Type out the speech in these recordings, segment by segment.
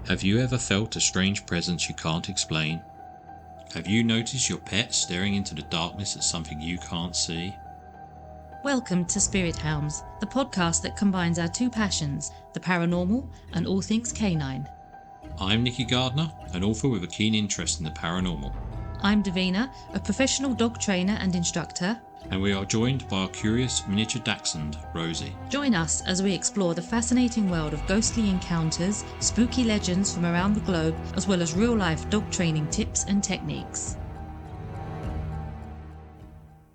Have you ever felt a strange presence you can't explain? Have you noticed your pet staring into the darkness at something you can't see? Welcome to Spirit Hounds, the podcast that combines our two passions, the paranormal and all things canine. I'm Nicky Gardiner, an author with a keen interest in the paranormal. I'm Davina, a professional dog trainer and instructor. And we are joined by our curious miniature dachshund, Rosie. Join us as we explore the fascinating world of ghostly encounters, spooky legends from around the globe, as well as real-life dog training tips and techniques.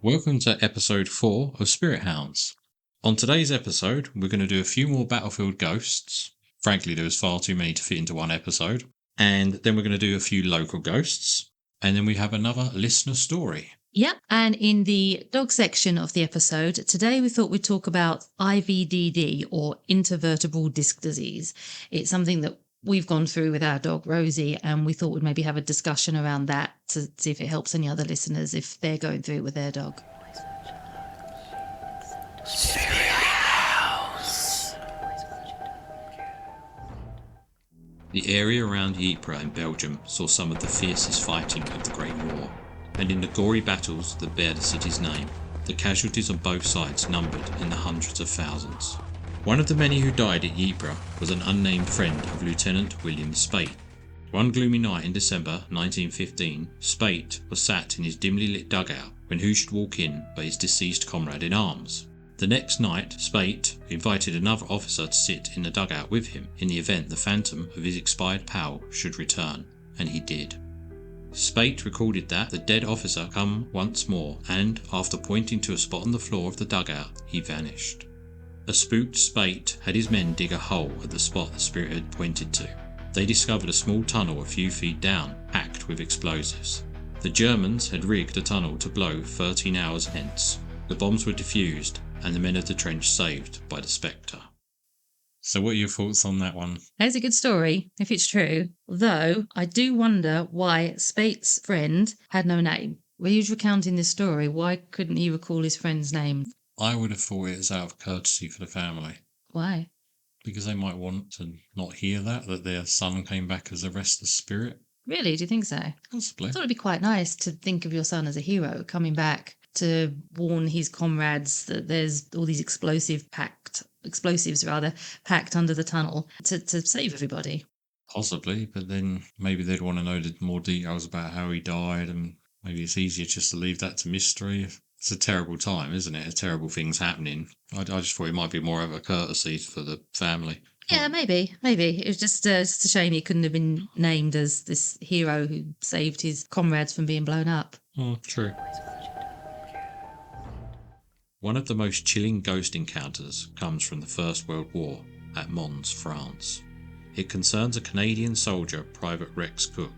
Welcome to episode 4 of Spirit Hounds. On today's episode, we're going to do a few more battlefield ghosts. Frankly, there was far too many to fit into one episode. And then we're going to do a few local ghosts. And then we have another listener story. Yep, and in the dog section of the episode, today we thought we'd talk about IVDD, or Intervertebral Disc Disease. It's something that we've gone through with our dog Rosie, and we thought we'd maybe have a discussion around that to see if it helps any other listeners if they're going through it with their dog. The area around Ypres in Belgium saw some of the fiercest fighting of the Great War, and in the gory battles that bear the city's name, the casualties on both sides numbered in the hundreds of thousands. One of the many who died at Ypres was an unnamed friend of Lieutenant William Spate. One gloomy night in December 1915, Spate was sat in his dimly lit dugout when who should walk in but his deceased comrade in arms. The next night, Spate invited another officer to sit in the dugout with him in the event the phantom of his expired pal should return, and he did. Spate recorded that the dead officer come once more, and after pointing to a spot on the floor of the dugout, he vanished. A spooked Spate had his men dig a hole at the spot the spirit had pointed to. They discovered a small tunnel a few feet down, packed with explosives. The Germans had rigged a tunnel to blow 13 hours hence. The bombs were defused, and the men of the trench saved by the Spectre. So what are your thoughts on that one? It's a good story, if it's true, though I do wonder why Spate's friend had no name. When he was recounting this story, why couldn't he recall his friend's name? I would have thought it was out of courtesy for the family. Why? Because they might want to not hear that their son came back as a restless spirit. Really, do you think so? Possibly. I thought it'd be quite nice to think of your son as a hero coming back to warn his comrades that there's all these explosives packed under the tunnel to save everybody. Possibly, but then maybe they'd want to know more details about how he died, and maybe it's easier just to leave that to mystery. It's a terrible time, isn't it? Terrible things happening. I just thought it might be more of a courtesy for the family. Yeah, maybe. It was just a shame he couldn't have been named as this hero who saved his comrades from being blown up. Oh, true. One of the most chilling ghost encounters comes from the First World War at Mons, France. It concerns a Canadian soldier, Private Rex Cook.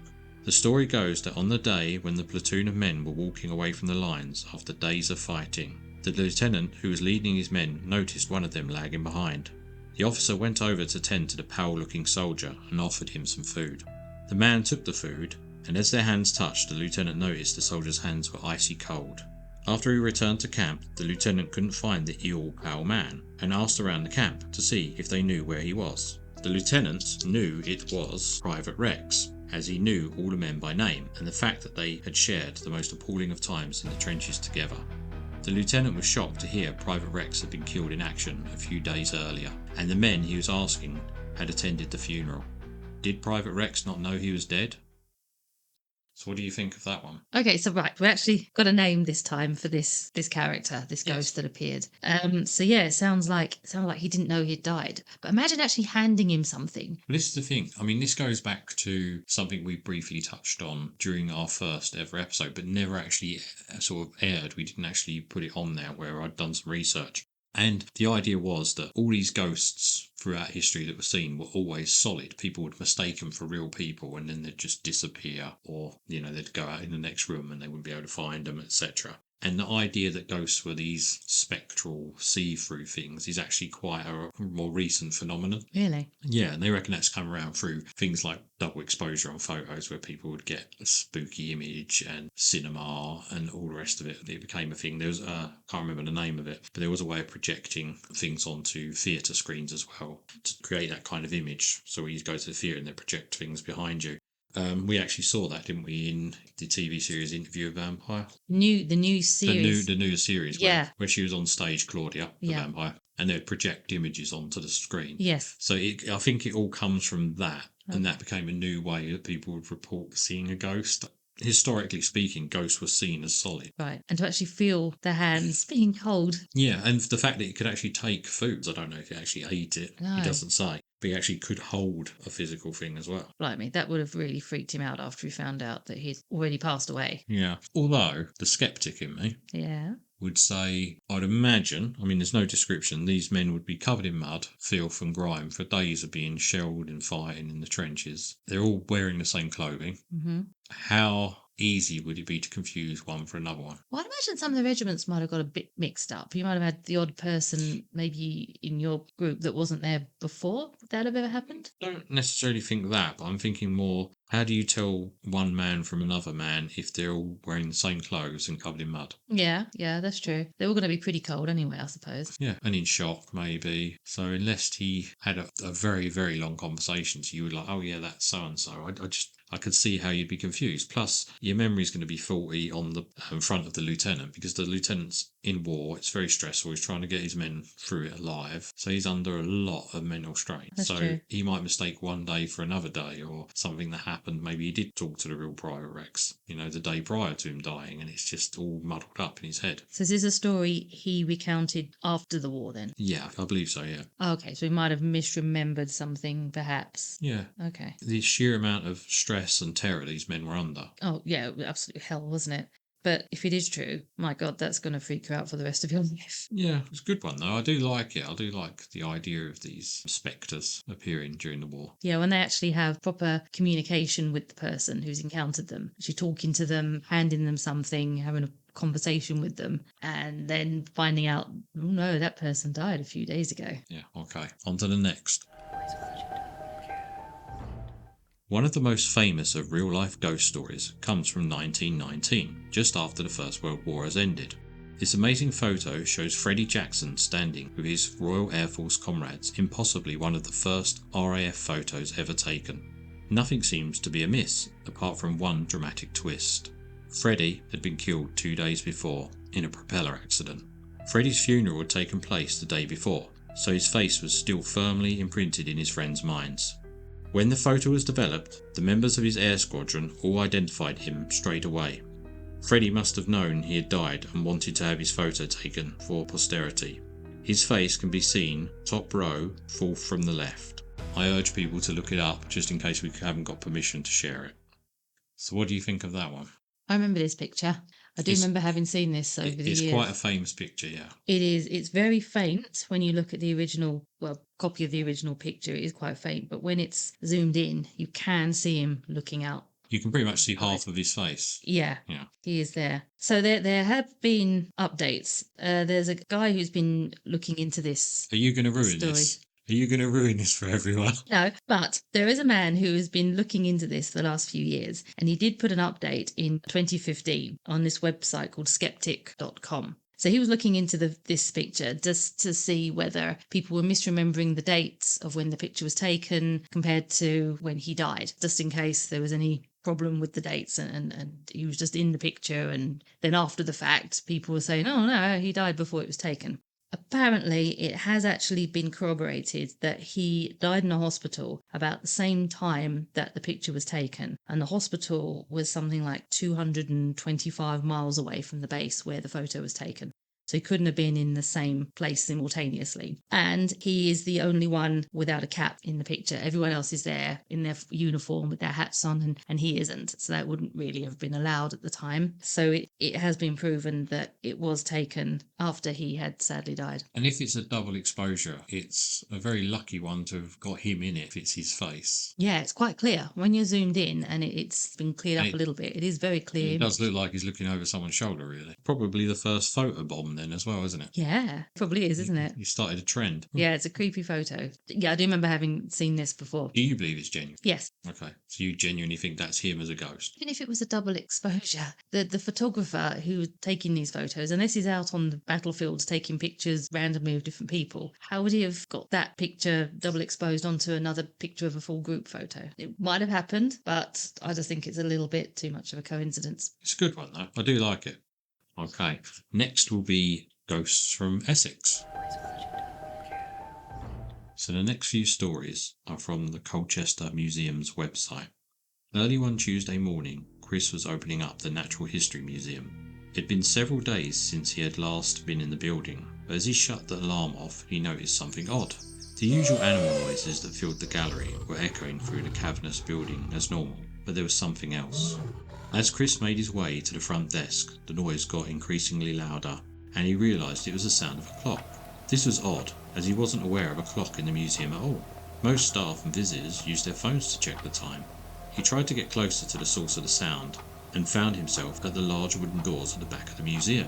The story goes that on the day when the platoon of men were walking away from the lines after days of fighting, the lieutenant who was leading his men noticed one of them lagging behind. The officer went over to tend to the pale-looking soldier and offered him some food. The man took the food, and as their hands touched, the lieutenant noticed the soldier's hands were icy cold. After he returned to camp, the lieutenant couldn't find the ill, pale man, and asked around the camp to see if they knew where he was. The lieutenant knew it was Private Rex, as he knew all the men by name, and the fact that they had shared the most appalling of times in the trenches together. The lieutenant was shocked to hear Private Rex had been killed in action a few days earlier, and the men he was asking had attended the funeral. Did Private Rex not know he was dead? So what do you think of that one? Okay, so right, we actually got a name this time for this character, this ghost that appeared. So yeah, it sounds like he didn't know he'd died. But imagine actually handing him something. This is the thing. I mean, this goes back to something we briefly touched on during our first ever episode, but never actually sort of aired. We didn't actually put it on there where I'd done some research. And the idea was that all these ghosts throughout history that were seen were always solid. People would mistake them for real people, and then they'd just disappear, or they'd go out in the next room and they wouldn't be able to find them, etc. And the idea that ghosts were these spectral see-through things is actually quite a more recent phenomenon. Really? Yeah, and they reckon that's come around through things like double exposure on photos where people would get a spooky image and cinema and all the rest of it. It became a thing. There was, I can't remember the name of it, but there was a way of projecting things onto theatre screens as well to create that kind of image. So when you go to the theatre and they project things behind you. We actually saw that, didn't we, in the TV series Interview with a Vampire? The new series. The new series Yeah. where she was on stage, Claudia, the Yeah. vampire, and they'd project images onto the screen. Yes. So I think it all comes from that, and that became a new way that people would report seeing a ghost. Historically speaking, ghosts were seen as solid. Right. And to actually feel the hands being cold. Yeah, and the fact that it could actually take foods, I don't know if it actually ate it, No. He doesn't say. But he actually could hold a physical thing as well. Blimey, that would have really freaked him out after he found out that he'd already passed away. Yeah. Although, the skeptic in me Yeah. would say, I'd imagine, I mean, there's no description, these men would be covered in mud, filth and grime for days of being shelled and fighting in the trenches. They're all wearing the same clothing. Mm-hmm. How easy would it be to confuse one for another one? Well, I'd imagine some of the regiments might have got a bit mixed up. You might have had the odd person maybe in your group that wasn't there before. Would that have ever happened? I don't necessarily think that, but I'm thinking more, how do you tell one man from another man if they're all wearing the same clothes and covered in mud? Yeah, that's true. They're all going to be pretty cold anyway, I suppose. Yeah, and in shock maybe. So unless he had a very, very long conversation, so you were like, oh yeah, that's so-and-so, I could see how you'd be confused. Plus, your memory's going to be faulty on the front of the lieutenant, because the lieutenant's in war. It's very stressful. He's trying to get his men through it alive. So he's under a lot of mental strain. That's so true. he might mistake one day for another day, or something that happened. Maybe he did talk to the real Private Rex, the day prior to him dying, and it's just all muddled up in his head. So is this a story he recounted after the war then? Yeah, I believe so, yeah. Okay, so he might have misremembered something perhaps. Yeah. Okay. The sheer amount of stress and terror these men were under. Oh, yeah, absolute hell, wasn't it? But if it is true, my God, that's going to freak you out for the rest of your life. Yeah, it's a good one though. I do like it. I do like the idea of these spectres appearing during the war. Yeah, when they actually have proper communication with the person who's encountered them, actually talking to them, handing them something, having a conversation with them, and then finding out, oh no, that person died a few days ago. Yeah, okay. On to the next. One of the most famous of real-life ghost stories comes from 1919, just after the First World War has ended. This amazing photo shows Freddy Jackson standing with his Royal Air Force comrades in possibly one of the first RAF photos ever taken. Nothing seems to be amiss, apart from one dramatic twist. Freddy had been killed 2 days before in a propeller accident. Freddy's funeral had taken place the day before, so his face was still firmly imprinted in his friends' minds. When the photo was developed, the members of his air squadron all identified him straight away. Freddy must have known he had died and wanted to have his photo taken for posterity. His face can be seen, top row, fourth from the left. I urge people to look it up just in case we haven't got permission to share it. So what do you think of that one? I remember this picture. I do remember having seen this over the years. It's quite a famous picture, yeah. It is. It's very faint when you look at the original, copy of the original picture. It is quite faint, but when it's zoomed in, you can see him looking out. You can pretty much see half of his face. Yeah, he is there. So there have been updates. There's a guy who's been looking into this. Are you going to ruin story. this? Are you going to ruin this for everyone? No, but there is a man who has been looking into this for the last few years, and he did put an update in 2015 on this website called skeptic.com. So he was looking into this picture just to see whether people were misremembering the dates of when the picture was taken compared to when he died, just in case there was any problem with the dates and he was just in the picture, and then after the fact people were saying, oh no, he died before it was taken. Apparently, it has actually been corroborated that he died in a hospital about the same time that the picture was taken. And the hospital was something like 225 miles away from the base where the photo was taken. So he couldn't have been in the same place simultaneously. And he is the only one without a cap in the picture. Everyone else is there in their uniform with their hats on, and he isn't. So that wouldn't really have been allowed at the time. So it has been proven that it was taken after he had sadly died. And if it's a double exposure, it's a very lucky one to have got him in it if it's his face. Yeah, it's quite clear. When you're zoomed in and it's been cleared up a little bit, it is very clear. It does look like he's looking over someone's shoulder, really. Probably the first photo bomb then as well, isn't it? Yeah, probably is, isn't it? He started a trend. Yeah, it's a creepy photo. Yeah, I do remember having seen this before. Do you believe it's genuine? Yes. Okay, so you genuinely think that's him as a ghost? Even if it was a double exposure, the photographer who was taking these photos, unless he's out on the battlefield taking pictures randomly of different people, how would he have got that picture double exposed onto another picture of a full group photo? It might have happened, but I just think it's a little bit too much of a coincidence. It's a good one, though. I do like it. Okay, next will be Ghosts from Essex. So the next few stories are from the Colchester Museum's website. Early one Tuesday morning, Chris was opening up the Natural History Museum. It had been several days since he had last been in the building, but as he shut the alarm off, he noticed something odd. The usual animal noises that filled the gallery were echoing through the cavernous building as normal, but there was something else. As Chris made his way to the front desk, the noise got increasingly louder, and he realised it was the sound of a clock. This was odd, as he wasn't aware of a clock in the museum at all. Most staff and visitors used their phones to check the time. He tried to get closer to the source of the sound, and found himself at the large wooden doors at the back of the museum.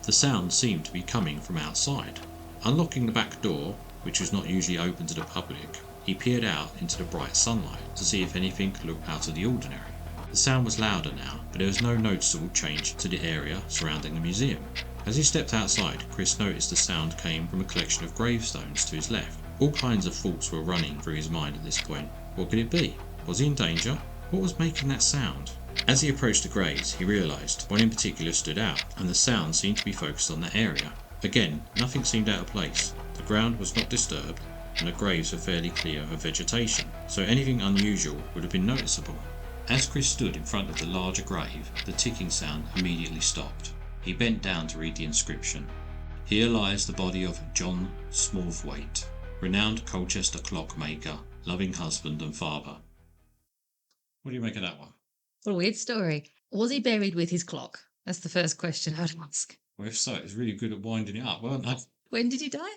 The sound seemed to be coming from outside. Unlocking the back door, which was not usually open to the public, he peered out into the bright sunlight to see if anything looked out of the ordinary. The sound was louder now, but there was no noticeable change to the area surrounding the museum. As he stepped outside, Chris noticed the sound came from a collection of gravestones to his left. All kinds of thoughts were running through his mind at this point. What could it be? Was he in danger? What was making that sound? As he approached the graves, he realised one in particular stood out, and the sound seemed to be focused on that area. Again, nothing seemed out of place. The ground was not disturbed, and the graves were fairly clear of vegetation, so anything unusual would have been noticeable. As Chris stood in front of the larger grave, the ticking sound immediately stopped. He bent down to read the inscription. Here lies the body of John Smallthwaite, renowned Colchester clockmaker, loving husband and father. What do you make of that one? What a weird story. Was he buried with his clock? That's the first question I'd ask. Well, if so, it's really good at winding it up, weren't they? When did he die?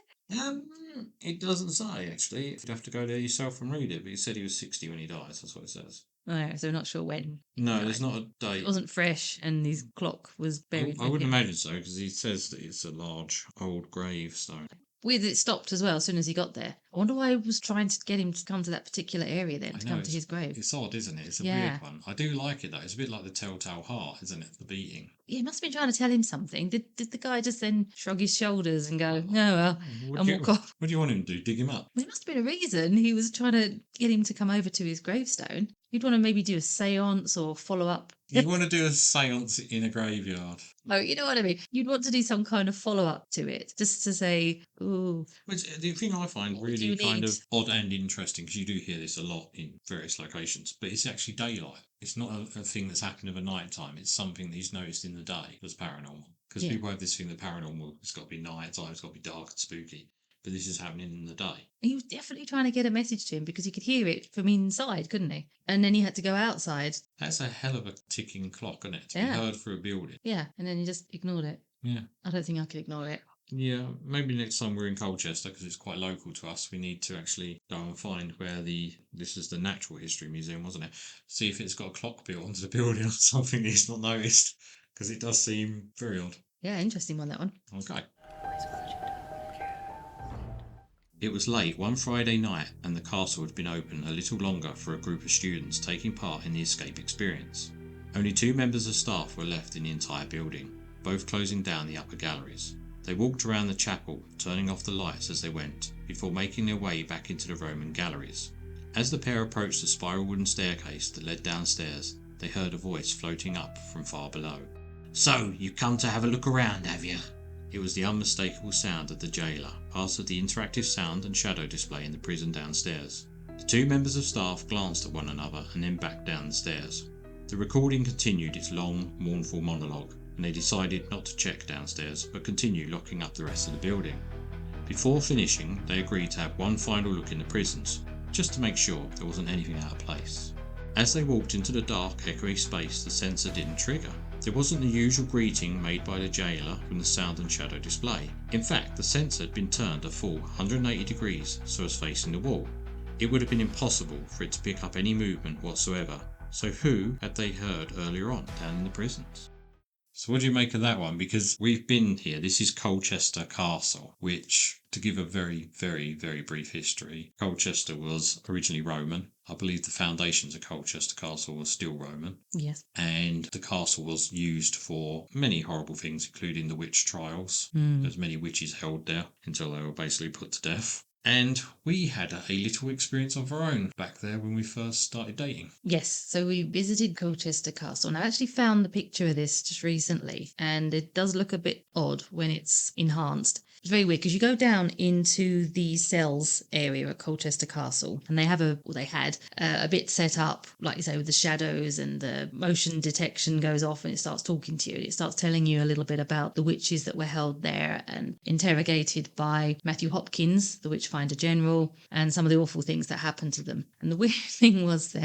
It doesn't say, actually. You'd have to go there yourself and read it, but he said he was 60 when he dies, that's what it says. Oh, so we're not sure when. No, there's not a date. It wasn't fresh, and his clock was buried. I wouldn't imagine so, because he says that it's a large old gravestone. Weird that it stopped as well as soon as he got there. I wonder why he was trying to get him to come to that particular area then, to come to his grave. It's odd, isn't it? It's a weird one. I do like it, though. It's a bit like the telltale heart, isn't it? The beating. Yeah, he must have been trying to tell him something. Did the guy just then shrug his shoulders and go, oh, well, and walk off? What do you want him to do? Dig him up? Well, there must have been a reason. He was trying to get him to come over to his gravestone. You'd want to maybe do a seance or follow up. You want to do a seance in a graveyard. Oh, you know what I mean? You'd want to do some kind of follow-up to it, just to say, ooh. Which, the thing I find really kind of odd and interesting, because you do hear this a lot in various locations, but it's actually daylight. It's not a thing that's happening over night time. It's something that he's noticed in the day that's paranormal. Because people have this thing that paranormal, it's got to be night time, it's got to be dark and spooky. But this is happening in the day. He was definitely trying to get a message to him because he could hear it from inside, couldn't he? And then he had to go outside. That's a hell of a ticking clock, isn't it? To be heard through a building. Yeah, and then he just ignored it. Yeah. I don't think I could ignore it. Yeah, maybe next time we're in Colchester, because it's quite local to us, we need to actually go and find where this is the Natural History Museum, wasn't it? See if it's got a clock built onto the building or something that he's not noticed, because it does seem very odd. Yeah, interesting one, that one. Okay. It was late one Friday night, and the castle had been open a little longer for a group of students taking part in the escape experience. Only 2 members of staff were left in the entire building, both closing down the upper galleries. They walked around the chapel, turning off the lights as they went, before making their way back into the Roman galleries. As the pair approached the spiral wooden staircase that led downstairs, they heard a voice floating up from far below. "So, you've come to have a look around, have you?" It was the unmistakable sound of the jailer, part of the interactive sound and shadow display in the prison downstairs. The 2 members of staff glanced at one another and then back down the stairs. The recording continued its long, mournful monologue. and they decided not to check downstairs but continue locking up the rest of the building. Before finishing, they agreed to have one final look in the prisons, just to make sure there wasn't anything out of place. As they walked into the dark, echoey space, the sensor didn't trigger. There wasn't the usual greeting made by the jailer from the sound and shadow display. In fact, the sensor had been turned a full 180 degrees so as facing the wall. It would have been impossible for it to pick up any movement whatsoever. So who had they heard earlier on down in the prisons? So what do you make of that one? Because we've been here, this is Colchester Castle, which, to give a very, very, very brief history, Colchester was originally Roman. I believe the foundations of Colchester Castle were still Roman. Yes. And the castle was used for many horrible things, including the witch trials. There's many witches held there until they were basically put to death. And we had a little experience of our own back there when we first started dating. Yes, so we visited Colchester Castle, and I actually found the picture of this just recently, and it does look a bit odd when it's enhanced. It's very weird because you go down into the cells area at Colchester Castle, and they had a bit set up, like you say, with the shadows, and the motion detection goes off and it starts talking to you. It starts telling you a little bit about the witches that were held there and interrogated by Matthew Hopkins, the Witchfinder General, and some of the awful things that happened to them. And the weird thing was,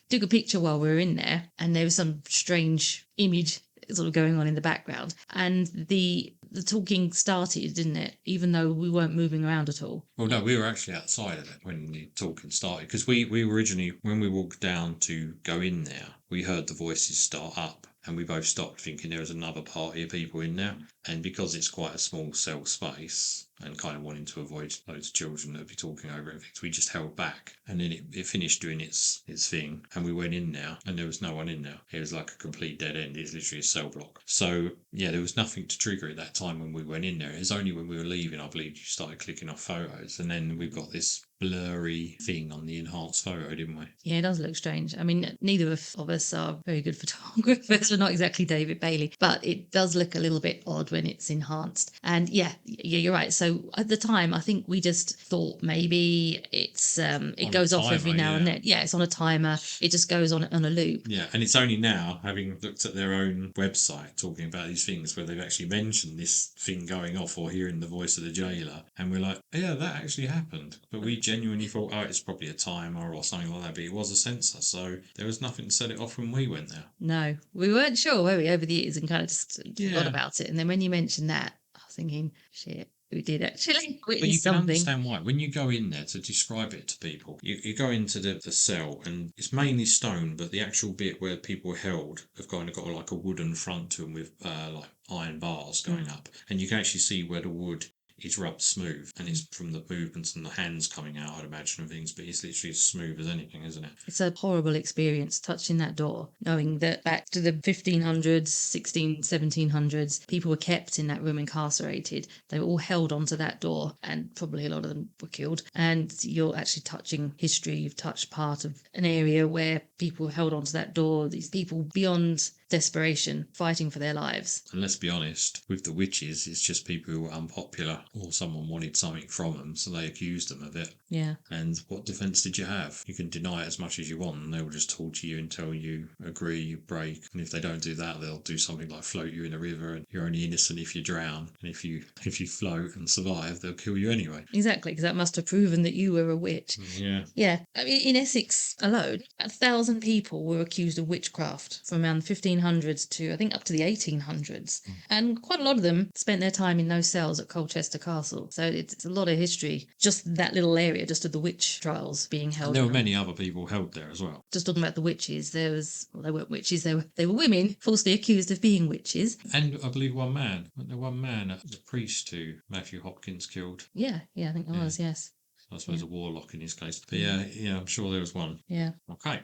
took a picture while we were in there, and there was some strange image sort of going on in the background, and the talking started, didn't it? Even though we weren't moving around at all. Well, no, we were actually outside of it when the talking started, because we originally, when we walked down to go in there, we heard the voices start up, and we both stopped thinking there was another party of people in there. And because it's quite a small cell space, and kind of wanting to avoid loads of children that would be talking over everything, so we just held back. And then it finished doing its thing, and we went in there, and there was no one in there. It was like a complete dead end. It's literally a cell block. So yeah, there was nothing to trigger at that time when we went in there. It was only when we were leaving, I believe, you started clicking off photos, and then we've got this blurry thing on the enhanced photo, didn't we? Yeah, it does look strange. I mean, neither of us are very good photographers. We're not exactly David Bailey, but it does look a little bit odd when it's enhanced. And yeah, you're right. So at the time, I think we just thought maybe it goes off every now and then. Yeah, it's on a timer. It just goes on a loop. Yeah, and it's only now, having looked at their own website talking about these things, where they've actually mentioned this thing going off or hearing the voice of the jailer, and we're like, yeah, that actually happened. But we genuinely thought, oh, it's probably a timer or something like that, but it was a sensor, so there was nothing to set it off when we went there. No, we weren't sure, were we, over the years, and kind of just forgot about it. And then when you mentioned that, I was thinking, shit, we did actually witness something. But you can understand why. When you go in there to describe it to people, you go into the cell, and it's mainly stone, but the actual bit where people are held have kind of got like a wooden front to them with like iron bars going up, and you can actually see where the wood is rubbed smooth, and it's from the movements and the hands coming out, I'd imagine, and things, but it's literally as smooth as anything, isn't it? It's a horrible experience touching that door, knowing that back to the 1500s, 1700s, people were kept in that room incarcerated. They were all held onto that door, and probably a lot of them were killed. And you're actually touching history. You've touched part of an area where people were held onto that door, these people beyond desperation, fighting for their lives. And let's be honest, with the witches, it's just people who were unpopular, or someone wanted something from them, so they accused them of it. Yeah. And what defence did you have? You can deny it as much as you want, and they will just torture you until you agree, you break. And if they don't do that, they'll do something like float you in a river, and you're only innocent if you drown. And if you float and survive, they'll kill you anyway. Exactly, because that must have proven that you were a witch. Yeah. Yeah. I mean, in Essex alone, 1,000 people were accused of witchcraft from around 1500s to, I think, up to the 1800s. And quite a lot of them spent their time in those cells at Colchester Castle. So it's a lot of history. Just that little area, just of the witch trials being held. And there were many other people held there as well. Just talking about the witches, they weren't witches, they were women falsely accused of being witches. And I believe one man, the priest who Matthew Hopkins killed. Yeah, I think there was, yes. I suppose a warlock in his case. But yeah, I'm sure there was one. Yeah. Okay.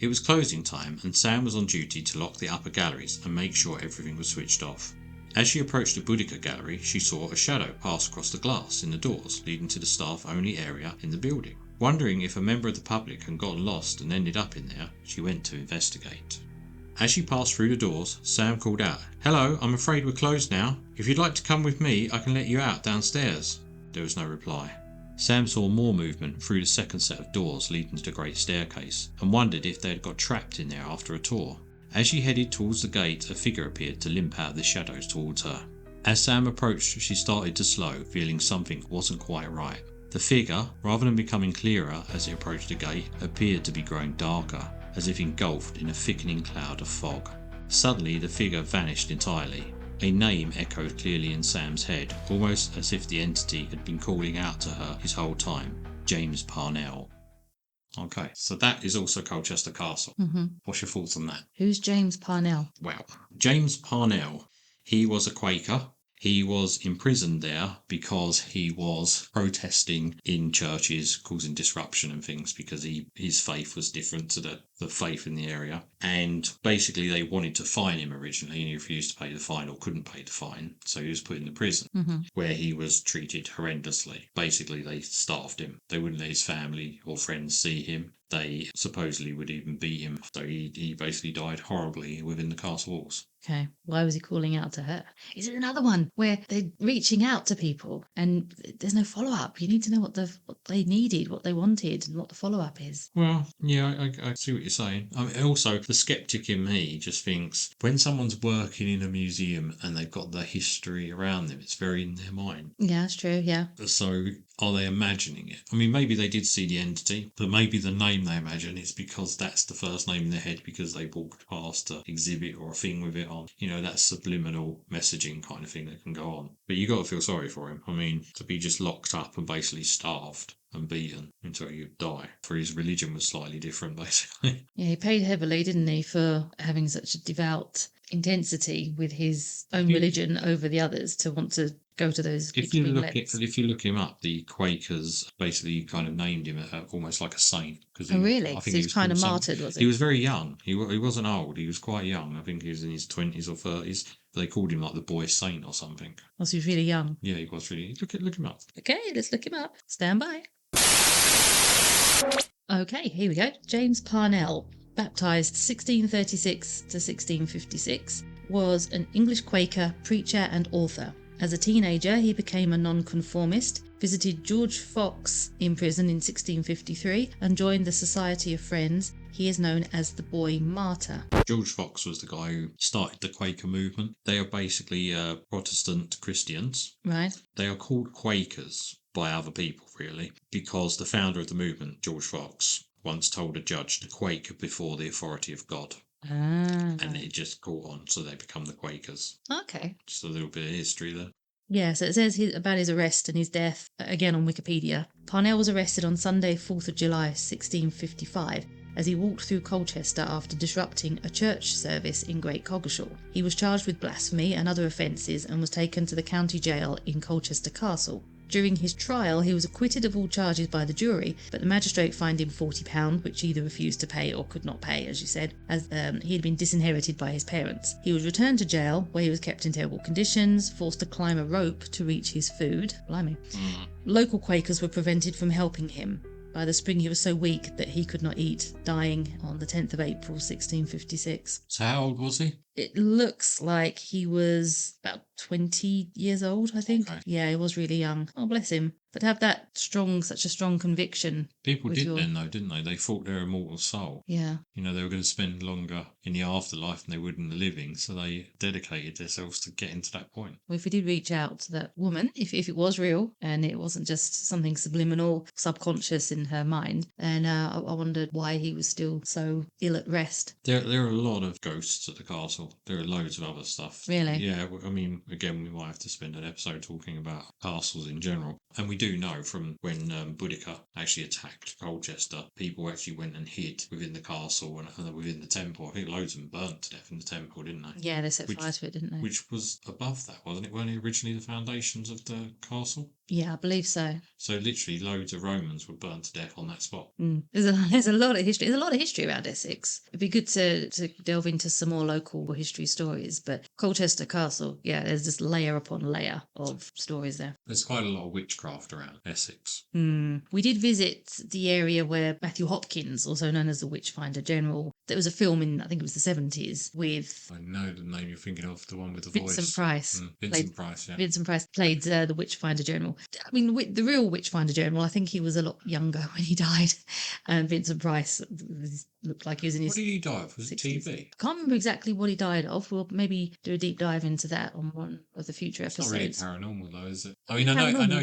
It was closing time, and Sam was on duty to lock the upper galleries and make sure everything was switched off. As she approached the Boudica gallery, she saw a shadow pass across the glass in the doors leading to the staff-only area in the building. Wondering if a member of the public had gotten lost and ended up in there, she went to investigate. As she passed through the doors, Sam called out, "Hello, I'm afraid we're closed now. If you'd like to come with me, I can let you out downstairs." There was no reply. Sam saw more movement through the second set of doors leading to the great staircase, and wondered if they had got trapped in there after a tour. As she headed towards the gate, a figure appeared to limp out of the shadows towards her. As Sam approached, she started to slow, feeling something wasn't quite right. The figure, rather than becoming clearer as it approached the gate, appeared to be growing darker, as if engulfed in a thickening cloud of fog. Suddenly, the figure vanished entirely. A name echoed clearly in Sam's head, almost as if the entity had been calling out to her his whole time. James Parnell. Okay, so that is also Colchester Castle. What's your thoughts on that? Who's James Parnell? Well, James Parnell, he was a Quaker. He was imprisoned there because he was protesting in churches, causing disruption and things, because his faith was different to the faith in the area. And basically they wanted to fine him originally, and he refused to pay the fine or couldn't pay the fine. So he was put in the prison where he was treated horrendously. Basically they starved him. They wouldn't let his family or friends see him. They supposedly would even beat him. So he basically died horribly within the castle walls. Okay, why was he calling out to her? Is it another one where they're reaching out to people and there's no follow-up? You need to know what they needed, what they wanted, and what the follow-up is. Well, yeah, I see what you're saying. I mean, also, the skeptic in me just thinks when someone's working in a museum and they've got the history around them, it's very in their mind. Yeah, that's true, yeah. So are they imagining it? I mean, maybe they did see the entity, but maybe the name they imagine is because that's the first name in their head because they walked past an exhibit or a thing with it on. You know, that subliminal messaging kind of thing that can go on. But you got to feel sorry for him. I mean, to be just locked up and basically starved and beaten until you die. For his religion was slightly different, basically. Yeah, he paid heavily, didn't he, for having such a devout intensity with his own religion over the others to want to go to those if you look him up, the Quakers basically kind of named him almost like a saint. Oh, really? So he's kind of martyred, was he? He was very young. He wasn't old. He was quite young. I think he was in his 20s or 30s. But they called him like the boy saint or something. Oh, so he was really young. Yeah, he was really. Look him up. Okay, let's look him up. Stand by. Okay, here we go. James Parnell, baptised 1636 to 1656, was an English Quaker, preacher and author. As a teenager, he became a nonconformist, visited George Fox in prison in 1653 and joined the Society of Friends. He is known as the Boy Martyr. George Fox was the guy who started the Quaker movement. They are basically Protestant Christians. Right. They are called Quakers by other people, really, because the founder of the movement, George Fox, once told a judge to quake before the authority of God. And it just caught on, so they become the Quakers. Okay. Just a little bit of history there. Yeah, so it says about his arrest and his death, again on Wikipedia. Parnell was arrested on Sunday, 4th of July, 1655, as he walked through Colchester after disrupting a church service in Great Coggeshall. He was charged with blasphemy and other offences and was taken to the county jail in Colchester Castle. During his trial, he was acquitted of all charges by the jury, but the magistrate fined him £40, which he either refused to pay or could not pay, as you said, as he had been disinherited by his parents. He was returned to jail, where he was kept in terrible conditions, forced to climb a rope to reach his food. Blimey. Local Quakers were prevented from helping him. By the spring he was so weak that he could not eat, dying on the 10th of April 1656. So how old was he? It looks like he was about 20 years old, I think. Okay. Yeah, he was really young. Oh, bless him. But to have such a strong conviction. People did then, though, didn't they? They thought their immortal soul. Yeah. You know, they were going to spend longer in the afterlife than they would in the living, so they dedicated themselves to getting to that point. Well, if we did reach out to that woman, if it was real and it wasn't just something subliminal, subconscious in her mind, then I wondered why he was still so ill at rest. There are a lot of ghosts at the castle. There are loads of other stuff. Really? Yeah, I mean, again, we might have to spend an episode talking about castles in general. And we do know from when Boudica actually attacked Colchester, people actually went and hid within the castle and within the temple. I think loads of them burnt to death in the temple, didn't they? Yeah, they set fire to it, didn't they? Which was above that, wasn't it? Weren't it originally the foundations of the castle? Yeah, I believe so. So literally loads of Romans were burnt to death on that spot. There's a lot of history. There's a lot of history around Essex. It'd be good to delve into some more local history stories. But Colchester Castle, yeah, there's just layer upon layer of stories there. There's quite a lot of witchcraft around Essex. We did visit the area where Matthew Hopkins, also known as the Witchfinder General, there was a film in, I think it was the 70s, with... I know the name you're thinking of, the one with the Vincent voice. Price. Vincent Price, yeah. Vincent Price played the Witchfinder General. I mean, the real Witchfinder General, I think he was a lot younger when he died. And Vincent Price was looked like he was in his What did he die of? Was it 60s. TB? I can't remember exactly what he died of. We'll maybe do a deep dive into that on one of the future It's not episodes. really paranormal though, is it? I mean, I know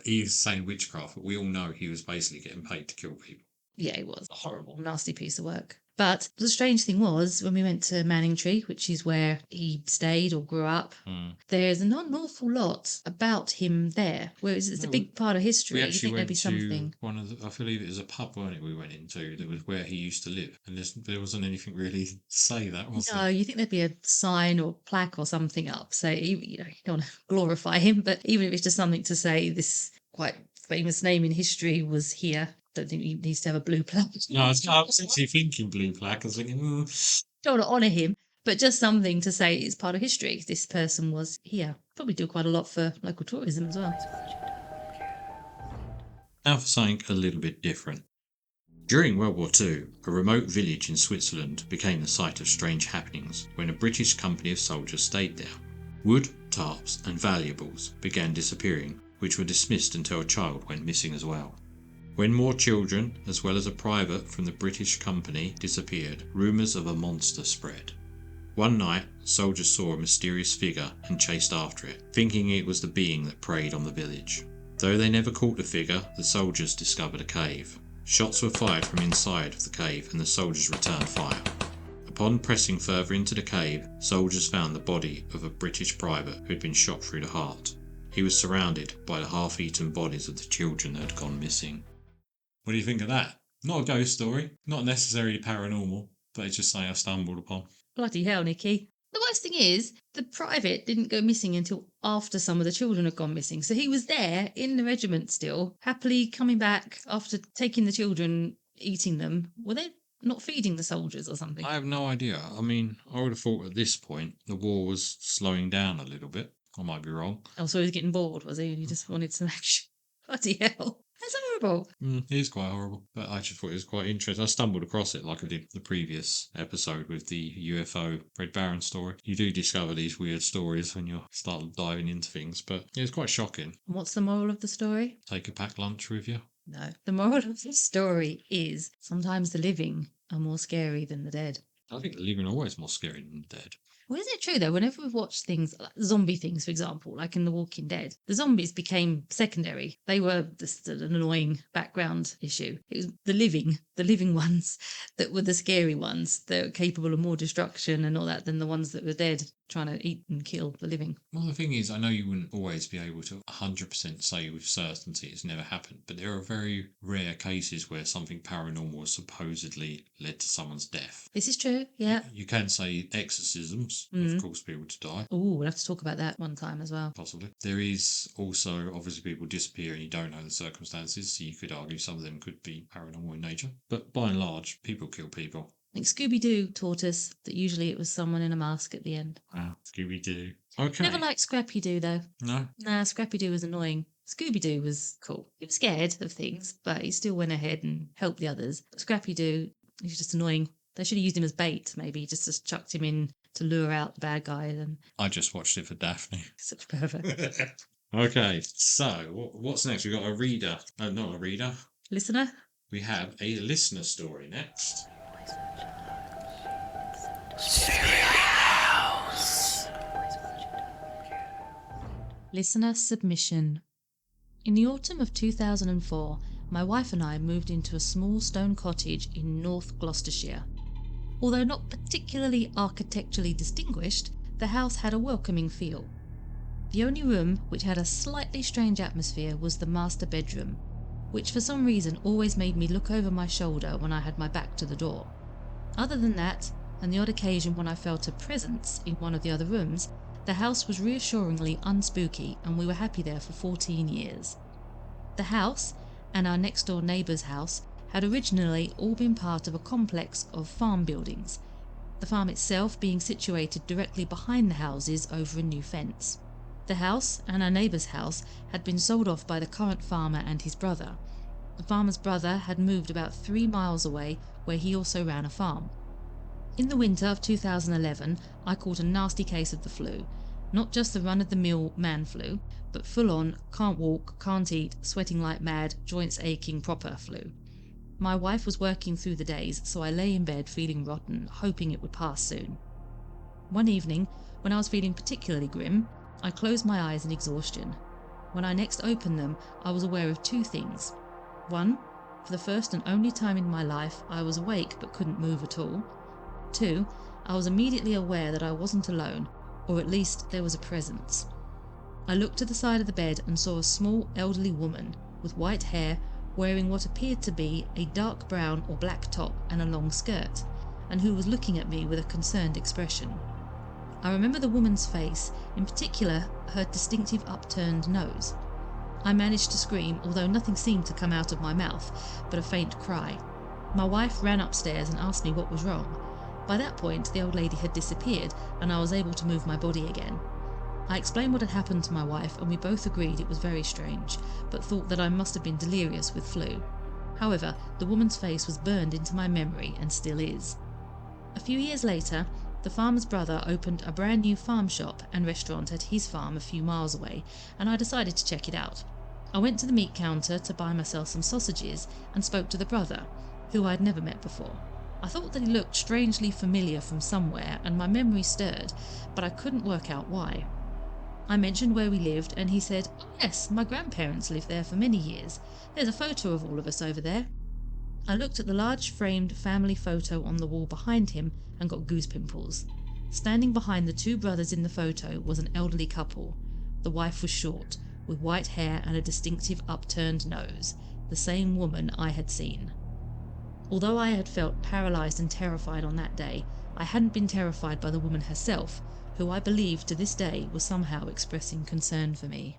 he's saying witchcraft, but we all know he was basically getting paid to kill people. Yeah, it was a horrible, nasty piece of work. But the strange thing was, when we went to Manningtree, which is where he stayed or grew up, there's not an awful lot about him there. Whereas it's a big part of history. We You think there'd be something. one of the, I believe it was a pub, wasn't it, we went into, that was where he used to live. And there wasn't anything really to say that, was No, there? you think there'd be a sign or plaque or something up. So, you don't want to glorify him, but even if it's just something to say this quite famous name in history was here, don't think he needs to have a blue plaque. No, I was actually thinking blue plaque. I was thinking, Don't want to honour him, but just something to say it's part of history. This person was here. Probably do quite a lot for local tourism as well. Now for something a little bit different. During World War II, a remote village in Switzerland became the site of strange happenings when a British company of soldiers stayed there. Wood, tarps and valuables began disappearing, which were dismissed until a child went missing as well. When more children, as well as a private from the British company, disappeared, rumours of a monster spread. One night, soldiers saw a mysterious figure and chased after it, thinking it was the being that preyed on the village. Though they never caught the figure, the soldiers discovered a cave. Shots were fired from inside of the cave and the soldiers returned fire. Upon pressing further into the cave, soldiers found the body of a British private who had been shot through the heart. He was surrounded by the half-eaten bodies of the children that had gone missing. what do you think of that? Not a ghost story, not necessarily paranormal, but it's just something I stumbled upon. Bloody hell, Nicky. The worst thing is, the private didn't go missing until after some of the children had gone missing. So he was there in the regiment still, happily coming back after taking the children, eating them. Were they not feeding the soldiers or something? I have no idea. I mean, I would have thought at this point the war was slowing down a little bit. I might be wrong. Oh, so he was getting bored, was he? And he just wanted some action. Bloody hell. That's horrible. It is quite horrible, but I just thought it was quite interesting. I stumbled across it like I did the previous episode with the UFO Red Baron story. You do discover these weird stories when you start diving into things, but yeah, it's quite shocking. And what's the moral of the story? Take a packed lunch with you. No. The moral of the story is sometimes the living are more scary than the dead. I think the living are always more scary than the dead. Well, is it true though? Whenever we've watched things, like zombie things, for example, like in The Walking Dead, the zombies became secondary. They were just an annoying background issue. It was the living ones that were the scary ones that were capable of more destruction and all that than the ones that were dead trying to eat and kill the living. Well, the thing is, I know you wouldn't always be able to 100% say with certainty it's never happened, but there are very rare cases where something paranormal has supposedly led to someone's death. This is true, yeah. You can say exorcisms, of course, people to die. Oh, we'll have to talk about that one time as well. Possibly. There is also, obviously, people disappear and you don't know the circumstances, so you could argue some of them could be paranormal in nature. But by and large, people kill people. I think Scooby-Doo taught us that usually it was someone in a mask at the end. Wow, Scooby-Doo. Okay. Never liked Scrappy-Doo though. No? Nah, Scrappy-Doo was annoying. Scooby-Doo was cool. He was scared of things, but he still went ahead and helped the others. But Scrappy-Doo, he was just annoying. They should have used him as bait, maybe, just chucked him in to lure out the bad guys. And I just watched it for Daphne. such a pervert. Okay, so what's next? We've got a reader. Not a reader. Listener? We have a listener story next. Listener submission. In the autumn of 2004, my wife and I moved into a small stone cottage in North Gloucestershire. Although not particularly architecturally distinguished, the house had a welcoming feel. The only room which had a slightly strange atmosphere was the master bedroom, which for some reason always made me look over my shoulder when I had my back to the door. Other than that, and the odd occasion when I felt a presence in one of the other rooms, the house was reassuringly unspooky and we were happy there for 14 years. The house, and our next door neighbour's house, had originally all been part of a complex of farm buildings, the farm itself being situated directly behind the houses over a new fence. The house and our neighbour's house had been sold off by the current farmer and his brother. The farmer's brother had moved about 3 miles away where he also ran a farm. In the winter of 2011, I caught a nasty case of the flu. Not just the run-of-the-mill man flu, but full-on, can't walk, can't eat, sweating like mad, joints aching proper flu. My wife was working through the days, so I lay in bed feeling rotten, hoping it would pass soon. One evening, when I was feeling particularly grim, I closed my eyes in exhaustion. When I next opened them, I was aware of two things. One, for the first and only time in my life, I was awake but couldn't move at all. Two, I was immediately aware that I wasn't alone, or at least there was a presence. I looked to the side of the bed and saw a small elderly woman with white hair, wearing what appeared to be a dark brown or black top and a long skirt, and who was looking at me with a concerned expression. I remember the woman's face, in particular her distinctive upturned nose. I managed to scream, although nothing seemed to come out of my mouth but a faint cry. My wife ran upstairs and asked me what was wrong. By that point, the old lady had disappeared and I was able to move my body again. I explained what had happened to my wife and we both agreed it was very strange, but thought that I must have been delirious with flu. However, the woman's face was burned into my memory and still is. A few years later, the farmer's brother opened a brand new farm shop and restaurant at his farm a few miles away, and I decided to check it out. I went to the meat counter to buy myself some sausages and spoke to the brother, who I had never met before. I thought that he looked strangely familiar from somewhere and my memory stirred, but I couldn't work out why. I mentioned where we lived and he said, "Oh yes, my grandparents lived there for many years. There's a photo of all of us over there." I looked at the large framed family photo on the wall behind him and got goose pimples. Standing behind the two brothers in the photo was an elderly couple. The wife was short, with white hair and a distinctive upturned nose, the same woman I had seen. Although I had felt paralysed and terrified on that day, I hadn't been terrified by the woman herself, who I believe to this day was somehow expressing concern for me.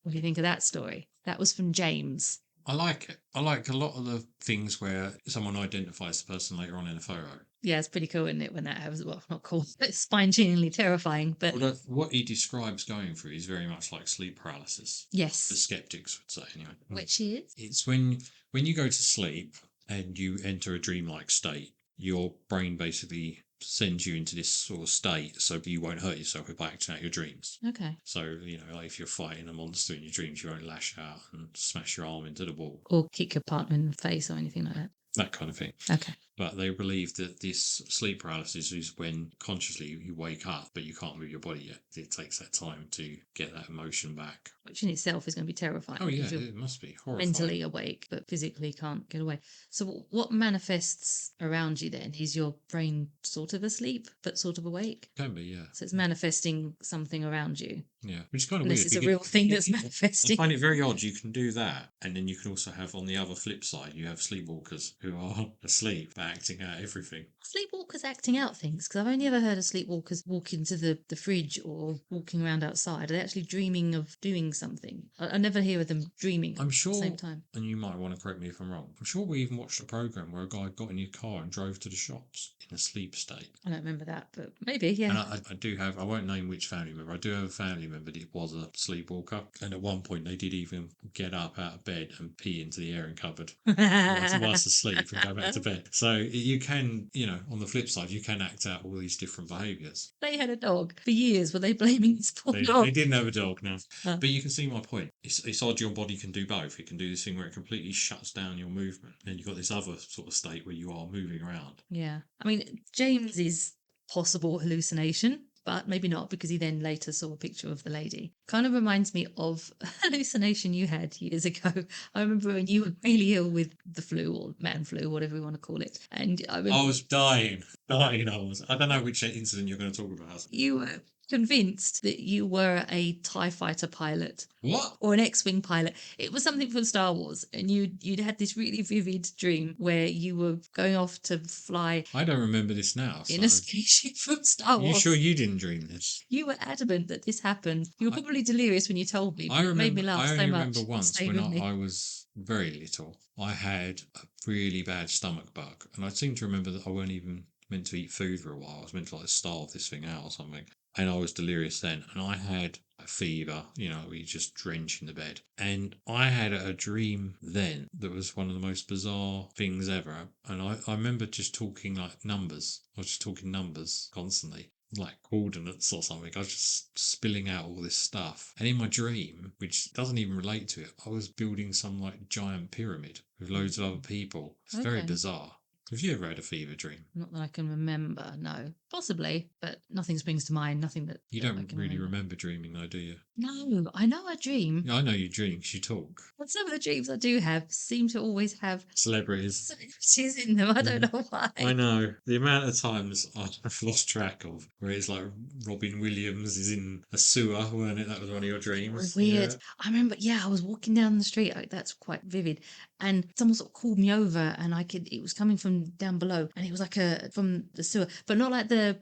What do you think of that story? That was from James. I like it. I like a lot of the things where someone identifies the person later on in a photo. Yeah, it's pretty cool, isn't it, when that happens? Well, not cool. It's spine-chillingly terrifying, but... Although what he describes going through is very much like sleep paralysis. The Yes. skeptics would say, anyway. Which is? It's when you go to sleep and you enter a dreamlike state, your brain basically sends you into this sort of state so you won't hurt yourself by acting out your dreams. Okay. So, like if you're fighting a monster in your dreams, you won't lash out and smash your arm into the wall. Or kick your partner in the face or anything like that. That kind of thing. Okay. But they believe that this sleep paralysis is when consciously you wake up, but you can't move your body yet. It takes that time to get that emotion back. Which in itself is going to be terrifying. Oh, yeah, you're it must be horrifying. mentally awake, but physically can't get away. So what manifests around you then? Is your brain sort of asleep, but sort of awake? Can be, yeah. So it's manifesting something around you. Yeah, which is kind of Unless weird. it's a real thing that's manifesting. I find it very odd. You can do that, and then you can also have, on the other flip side, you have sleepwalkers who are asleep but acting out everything. Sleepwalkers acting out things, because I've only ever heard of sleepwalkers walking to the fridge or walking around outside. Are they actually dreaming of doing something? I never hear of them dreaming I'm sure, at the same time. And you might want to correct me if I'm wrong, I'm sure we even watched a programme where a guy got in his car and drove to the shops in a sleep state. I don't remember that, but maybe, yeah. And I do have, I won't name which family member, I do have a family member that was a sleepwalker. And at one point they did even get up out of bed and pee into the airing cupboard whilst asleep and go back to bed. So you can, on the flip side, you can act out all these different behaviours. They had a dog. For years, were they blaming this poor dog? They didn't have a dog, no. But you can see my point. It's odd your body can do both. It can do this thing where it completely shuts down your movement. And you've got this other sort of state where you are moving around. Yeah. I mean, James's possible hallucination, but maybe not, because he then later saw a picture of the lady. Kind of reminds me of a hallucination you had years ago. I remember when you were really ill with the flu or man flu, whatever you want to call it. And I was dying. I don't know which incident you're going to talk about. You were convinced that you were a TIE fighter pilot. What? Or an X-Wing pilot. It was something from Star Wars, and you'd had this really vivid dream where you were going off to fly. I don't remember this now. In a spaceship from Star Wars. Are you sure you didn't dream this? You were adamant that this happened. You were probably delirious when you told me, but it made me laugh so much. I remember once when I was very little, I had a really bad stomach bug, and I seem to remember that I weren't even meant to eat food for a while. I was meant to starve this thing out or something. And I was delirious then. And I had a fever, we just drenched in the bed. And I had a dream then that was one of the most bizarre things ever. And I remember just talking like numbers. I was just talking numbers constantly. like coordinates or something. I was just spilling out all this stuff. And in my dream, which doesn't even relate to it, I was building some like giant pyramid with loads of other people. It's very Okay. bizarre. Have you ever had a fever dream? Not that I can remember, no. Possibly, but nothing springs to mind, nothing that You that I don't can really remember dreaming though, do you? No, I know I dream. Yeah, I know you dream 'cause you talk. But some of the dreams I do have seem to always have Celebrities. celebrities in them. I don't know why. I know. The amount of times I've lost track of where it's like Robin Williams is in a sewer, weren't it? That was one of your dreams. Weird. Yeah. I remember, I was walking down the street. That's quite vivid. And someone sort of called me over, and it was coming from down below, and it was like from the sewer, but not like the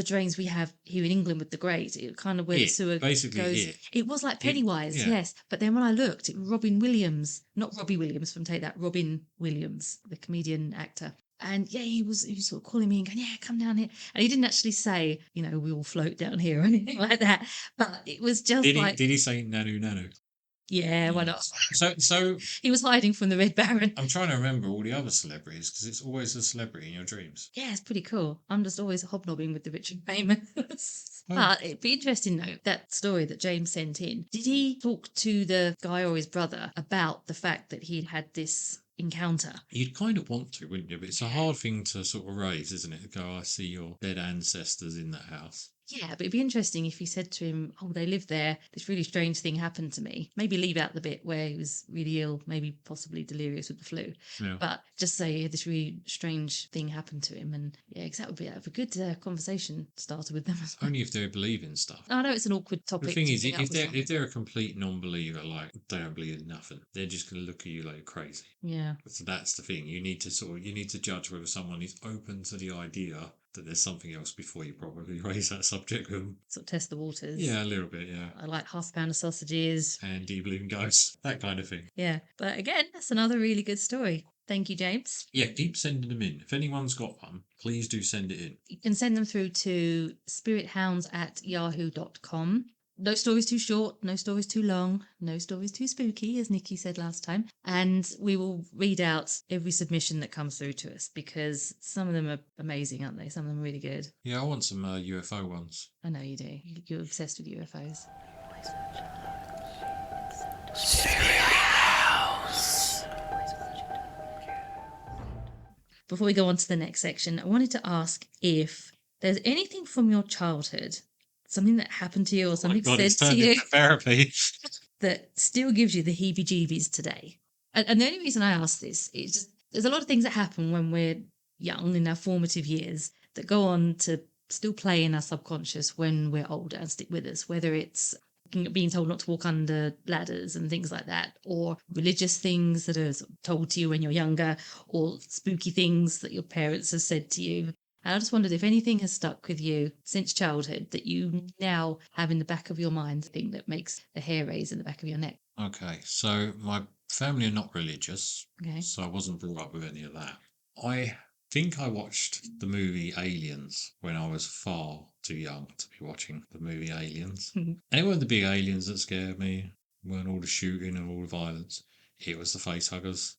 drains we have here in England with the grates. It kind of where the sewer Basically goes. it. It was like Pennywise, yeah. yes. But then when I looked, it was Robin Williams, not Robbie Williams from Take That, Robin Williams, the comedian actor. And he was sort of calling me and going, yeah, come down here. And he didn't actually say, we all float down here or anything like that. But it was just Did he say nanu nanu? yeah, why not? So He was hiding from the Red Baron. I'm trying to remember all the other celebrities because it's always a celebrity in your dreams. Yeah, it's pretty cool. I'm just always hobnobbing with the rich and famous. Oh. But it'd be interesting, though, that story that James sent in. Did he talk to the guy or his brother about the fact that he'd had this encounter? You'd kind of want to, wouldn't you? But it's a hard thing to sort of raise, isn't it? Go, I see your dead ancestors in that house. Yeah, but it'd be interesting if he said to him, oh, they lived there. This really strange thing happened to me. Maybe leave out the bit where he was really ill, maybe possibly delirious with the flu. Yeah. But just say this really strange thing happened to him. And yeah, because that would be a good conversation starter with them as well. Only if they believe in stuff. I know it's an awkward topic. The thing to is, bring up with someone. if they're a complete non-believer, like they don't believe in nothing, they're just going to look at you like you're crazy. Yeah. So that's the thing. You need to judge whether someone is open to the idea that there's something else before you probably raise that subject with them. Sort of test the waters. Yeah, a little bit, yeah. I like half a pound of sausages. And do you believe in ghosts? That kind of thing. Yeah. But again, that's another really good story. Thank you, James. Yeah, keep sending them in. If anyone's got one, please do send it in. You can send them through to spirithounds@yahoo.com. No stories too short, no stories too long, no stories too spooky, as Nicky said last time. And we will read out every submission that comes through to us because some of them are amazing, aren't they? Some of them are really good. Yeah, I want some UFO ones. I know you do. You're obsessed with UFOs. Before we go on to the next section, I wanted to ask if there's anything from your childhood, something that happened to you or something said to you therapy. that still gives you the heebie-jeebies today. And the only reason I ask this is just there's a lot of things that happen when we're young in our formative years that go on to still play in our subconscious when we're older and stick with us, whether it's being told not to walk under ladders and things like that, or religious things that are told to you when you're younger, or spooky things that your parents have said to you. And I just wondered if anything has stuck with you since childhood that you now have in the back of your mind, the thing that makes the hair raise in the back of your neck. Okay, so my family are not religious, Okay. so I wasn't brought up with any of that. I think I watched the movie Aliens when I was far too young to be watching the movie Aliens. And it weren't the big aliens that scared me, it weren't all the shooting and all the violence. It was the facehuggers.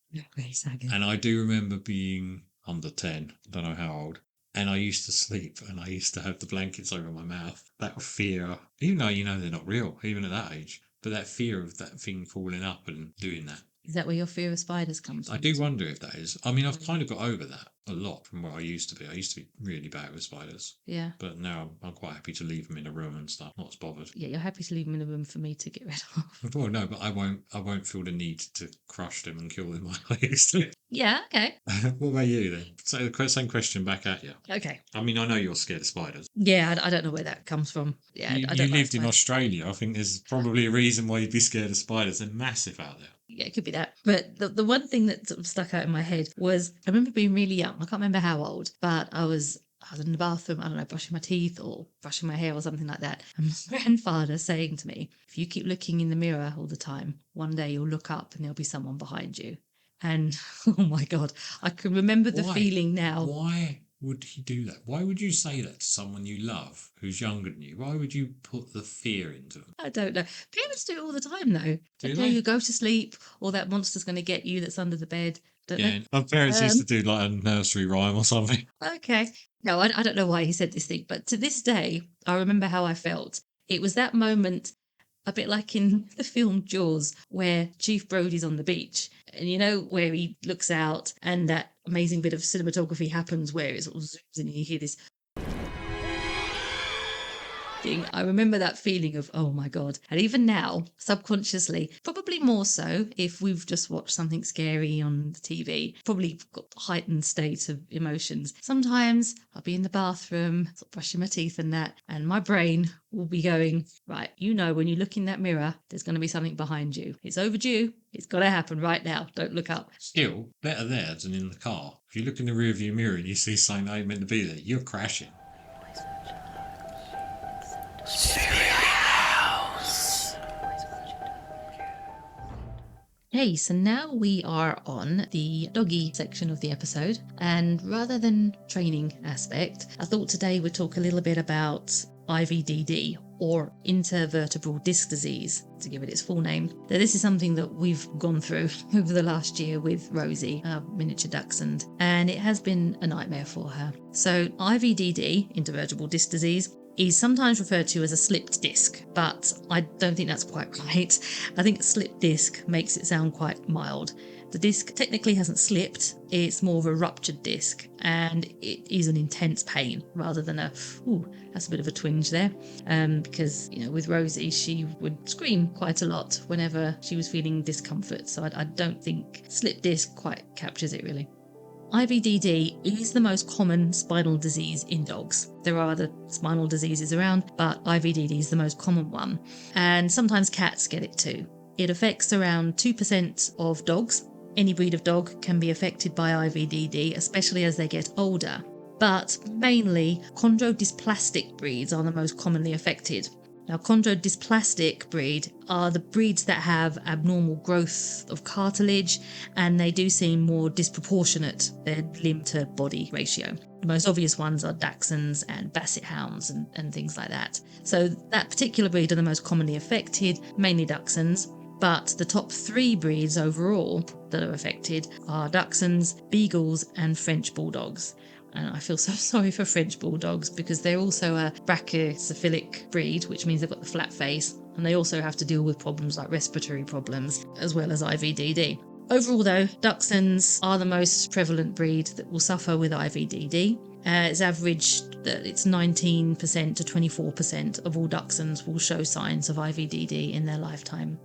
And I do remember being under 10, don't know how old, and I used to sleep and I used to have the blankets over my mouth. That fear, even though they're not real, even at that age, but that fear of that thing falling up and doing that. Is that where your fear of spiders comes from? I do wonder if that is. I mean, I've kind of got over that a lot from what I used to be. I used to be really bad with spiders. Yeah. But now I'm quite happy to leave them in a room and stuff. Not as bothered. Yeah, you're happy to leave them in a room for me to get rid of. Well, no, but I won't feel the need to crush them and kill them like I used to. Yeah, okay. What about you then? So the same question back at you. Okay. I mean, I know you're scared of spiders. Yeah, I don't know where that comes from. Yeah, You I don't like lived in spiders. Australia. I think there's probably a reason why you'd be scared of spiders. They're massive out there. Yeah, it could be that. But the one thing that sort of stuck out in my head was I remember being really young. I can't remember how old, but I was in the bathroom, I don't know, brushing my teeth or brushing my hair or something like that. And my grandfather saying to me, if you keep looking in the mirror all the time, one day you'll look up and there'll be someone behind you. And oh my God, I can remember the Why? feeling now. Why would he do that? Why would you say that to someone you love who's younger than you? Why would you put the fear into them? I don't know. Parents do it all the time, though. Do Tell they? you go to sleep, or that monster's going to get you that's under the bed. Don't Yeah, they? my parents used to do like a nursery rhyme or something. Okay. No, I don't know why he said this thing, but to this day, I remember how I felt. It was that moment, a bit like in the film Jaws, where Chief Brody's on the beach, and you know, where he looks out and that amazing bit of cinematography happens where it sort of zooms in and you hear this thing. I remember that feeling of, oh my God. And even now, subconsciously, probably more so if we've just watched something scary on the TV, probably got a heightened state of emotions. Sometimes I'll be in the bathroom, sort of brushing my teeth and that, and my brain will be going, right, you know, when you look in that mirror, there's going to be something behind you. It's overdue. It's got to happen right now. Don't look up. Still, better there than in the car. If you look in the rearview mirror and you see something that ain't meant to be there, you're crashing. Hey, so now we are on the doggy section of the episode, and rather than training aspect, I thought today we'd talk a little bit about IVDD, or Intervertebral Disc Disease, to give it its full name. Now, this is something that we've gone through over the last year with Rosie, our miniature dachshund, and it has been a nightmare for her. So IVDD, Intervertebral Disc Disease, is sometimes referred to as a slipped disc, but I don't think that's quite right. I think slipped disc makes it sound quite mild. The disc technically hasn't slipped, it's more of a ruptured disc, and it is an intense pain rather than that's a bit of a twinge there. Because, you know, with Rosie, she would scream quite a lot whenever she was feeling discomfort, so I don't think slipped disc quite captures it really. IVDD is the most common spinal disease in dogs. There are other spinal diseases around, but IVDD is the most common one. And sometimes cats get it too. It affects around 2% of dogs. Any breed of dog can be affected by IVDD, especially as they get older. But mainly, chondrodysplastic breeds are the most commonly affected. Now, chondrodysplastic breed are the breeds that have abnormal growth of cartilage, and they do seem more disproportionate, their limb to body ratio. The most obvious ones are Dachshunds and Basset Hounds and things like that. So that particular breed are the most commonly affected, mainly Dachshunds. But the top 3 breeds overall that are affected are Dachshunds, Beagles and French Bulldogs. And I feel so sorry for French Bulldogs because they're also a brachycephalic breed, which means they've got the flat face, and they also have to deal with problems like respiratory problems, as well as IVDD. Overall though, Dachshunds are the most prevalent breed that will suffer with IVDD. It's averaged that it's 19% to 24% of all Dachshunds will show signs of IVDD in their lifetime.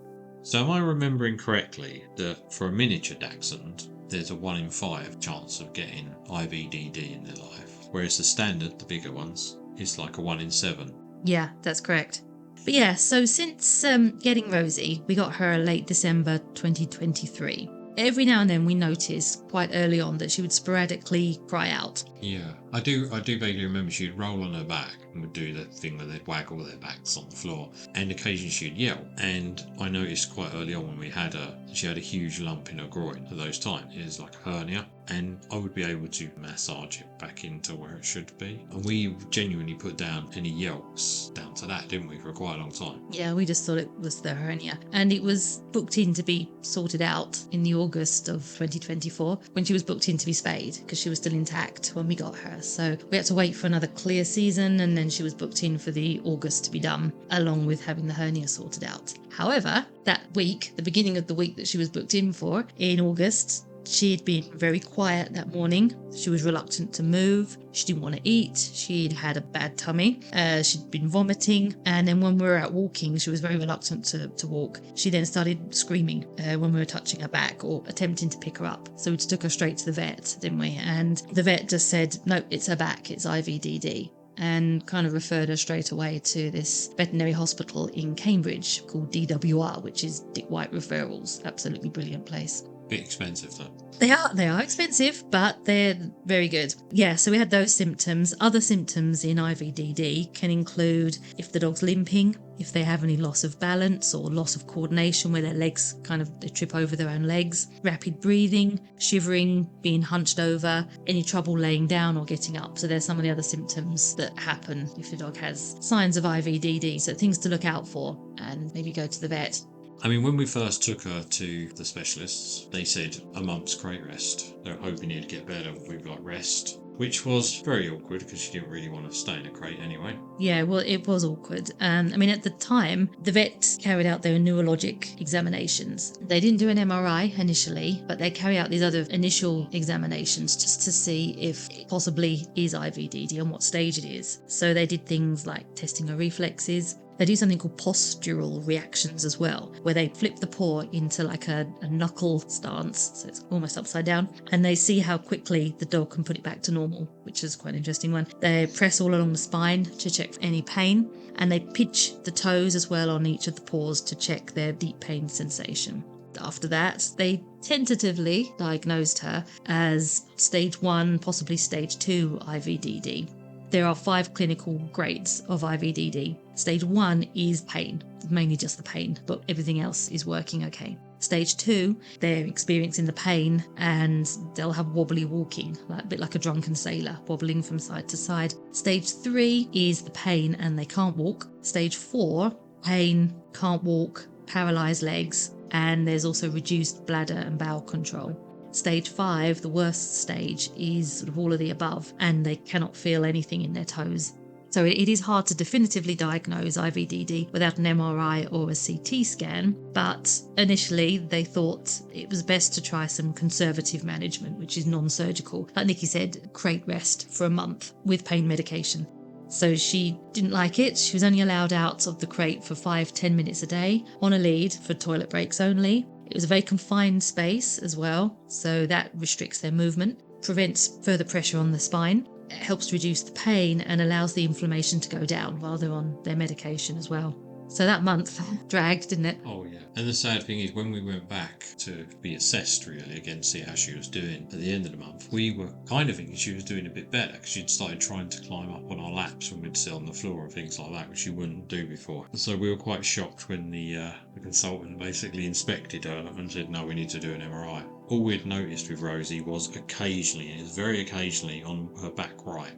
So am I remembering correctly that for a miniature dachshund, there's a 1 in 5 chance of getting IVDD in their life, whereas the standard, the bigger ones, is like a 1 in 7. Yeah, that's correct. But yeah, so since getting Rosie, we got her late December 2023. Every now and then we noticed quite early on that she would sporadically cry out. Yeah, I do vaguely remember she'd roll on her back and would do that thing where they'd waggle their backs on the floor, and occasionally she'd yell. And I noticed quite early on when we had her, she had a huge lump in her groin at those times. It was like a hernia, and I would be able to massage it back into where it should be. And we genuinely put down any yelps down to that, didn't we, for quite a long time? Yeah, we just thought it was the hernia. And it was booked in to be sorted out in the August of 2024 when she was booked in to be spayed because she was still intact when we got her. So we had to wait for another clear season, and then she was booked in for the August to be done, along with having the hernia sorted out. However, that week, the beginning of the week that she was booked in for, in August, she had been very quiet that morning. She was reluctant to move. She didn't want to eat. She'd had a bad tummy. She'd been vomiting. And then when we were out walking, she was very reluctant to walk. She then started screaming when we were touching her back or attempting to pick her up. So we just took her straight to the vet, didn't we? And the vet just said, no, it's her back. It's IVDD. And kind of referred her straight away to this veterinary hospital in Cambridge called DWR, which is Dick White Referrals. Absolutely brilliant place. Bit expensive though. They are expensive, but they're very good. Yeah, so we had those symptoms. Other symptoms in IVDD can include if the dog's limping, if they have any loss of balance or loss of coordination where their legs they trip over their own legs, rapid breathing, shivering, being hunched over, any trouble laying down or getting up. So there's some of the other symptoms that happen if the dog has signs of IVDD. So things to look out for and maybe go to the vet. I mean, when we first took her to the specialists, they said a month's crate rest. They were hoping it'd get better with rest, which was very awkward because she didn't really want to stay in a crate anyway. Yeah, well, it was awkward. And I mean, at the time, the vet carried out their neurologic examinations. They didn't do an MRI initially, but they carry out these other initial examinations just to see if it possibly is IVDD and what stage it is. So they did things like testing her reflexes. They do something called postural reactions as well, where they flip the paw into like a knuckle stance, so it's almost upside down, and they see how quickly the dog can put it back to normal, which is quite an interesting one. They press all along the spine to check for any pain, and they pinch the toes as well on each of the paws to check their deep pain sensation. After that, they tentatively diagnosed her as stage 1, possibly stage 2 IVDD. There are 5 clinical grades of IVDD. Stage 1 is pain, mainly just the pain, but everything else is working okay. Stage 2, they're experiencing the pain and they'll have wobbly walking, a bit like a drunken sailor, wobbling from side to side. Stage 3 is the pain and they can't walk. Stage 4, pain, can't walk, paralysed legs, and there's also reduced bladder and bowel control. Stage 5, the worst stage, is sort of all of the above, and they cannot feel anything in their toes. So it is hard to definitively diagnose IVDD without an MRI or a CT scan, but initially they thought it was best to try some conservative management, which is non-surgical. Like Nicky said, crate rest for a month with pain medication. So she didn't like it. She was only allowed out of the crate for 5-10 minutes a day on a lead for toilet breaks only. It was a very confined space as well, so that restricts their movement, prevents further pressure on the spine. It helps reduce the pain and allows the inflammation to go down while they're on their medication as well. So that month dragged, didn't it? Oh yeah. And the sad thing is, when we went back to be assessed really again, see how she was doing at the end of the month, we were kind of thinking she was doing a bit better because she'd started trying to climb up on our laps when we'd sit on the floor and things like that, which she wouldn't do before. So we were quite shocked when the consultant basically inspected her and said, no, we need to do an MRI. All we'd noticed with Rosie was occasionally, and it was very occasionally, on her back right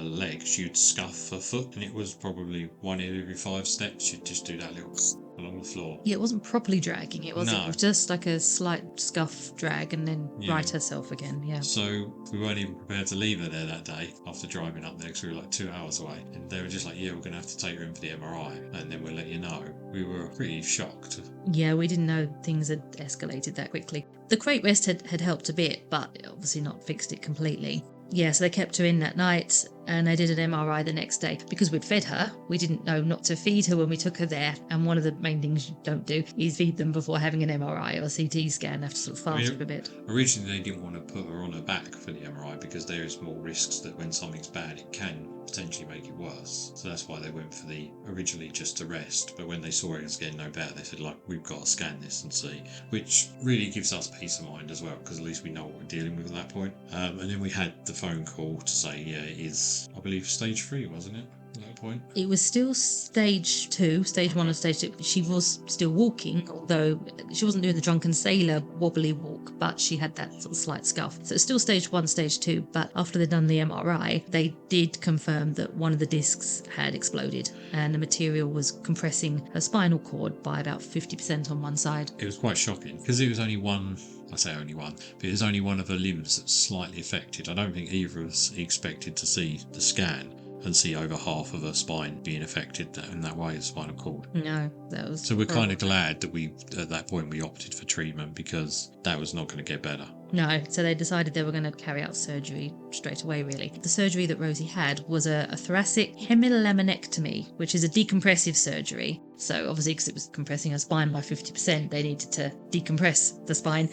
leg, she'd scuff her foot, and it was probably 1 in every 5 steps, she'd just do that little along the floor. Yeah, it wasn't properly dragging, it wasn't. No. It was just like a slight scuff drag and then right herself again, yeah. So we weren't even prepared to leave her there that day after driving up there because we were like 2 hours away. And they were just like, yeah, we're going to have to take her in for the MRI and then we'll let you know. We were pretty shocked. Yeah, we didn't know things had escalated that quickly. The crate rest had helped a bit, but obviously not fixed it completely. Yeah, so they kept her in that night and they did an MRI the next day. Because we'd fed her, we didn't know not to feed her when we took her there. And one of the main things you don't do is feed them before having an MRI or a CT scan. They have to sort of fast her a bit. Originally, they didn't want to put her on her back for the MRI because there is more risks that when something's bad, it can potentially make it worse. So that's why they went for the originally just to rest. But when they saw it was getting no better, they said, like, we've got to scan this and see, which really gives us peace of mind as well, because at least we know what we're dealing with at that point. And then we had the phone call to say, yeah, it is, I believe, stage 3, wasn't it? At that point, it was still stage 2, stage 1 and stage 2. She was still walking, although she wasn't doing the drunken sailor wobbly walk, but she had that sort of slight scuff. So it's still stage 1, stage 2, but after they'd done the MRI, they did confirm that one of the discs had exploded and the material was compressing her spinal cord by about 50% on one side. it was quite shocking because it was only one. I say only one, but it was only one of her limbs that's slightly affected. I don't think either of us expected to see the scan and see over half of her spine being affected in that way, the spinal cord. No, that was... So we're kind of glad that at that point, we opted for treatment because that was not going to get better. No, so they decided they were going to carry out surgery straight away, really. The surgery that Rosie had was a thoracic hemilaminectomy, which is a decompressive surgery. So obviously, because it was compressing her spine by 50%, they needed to decompress the spine.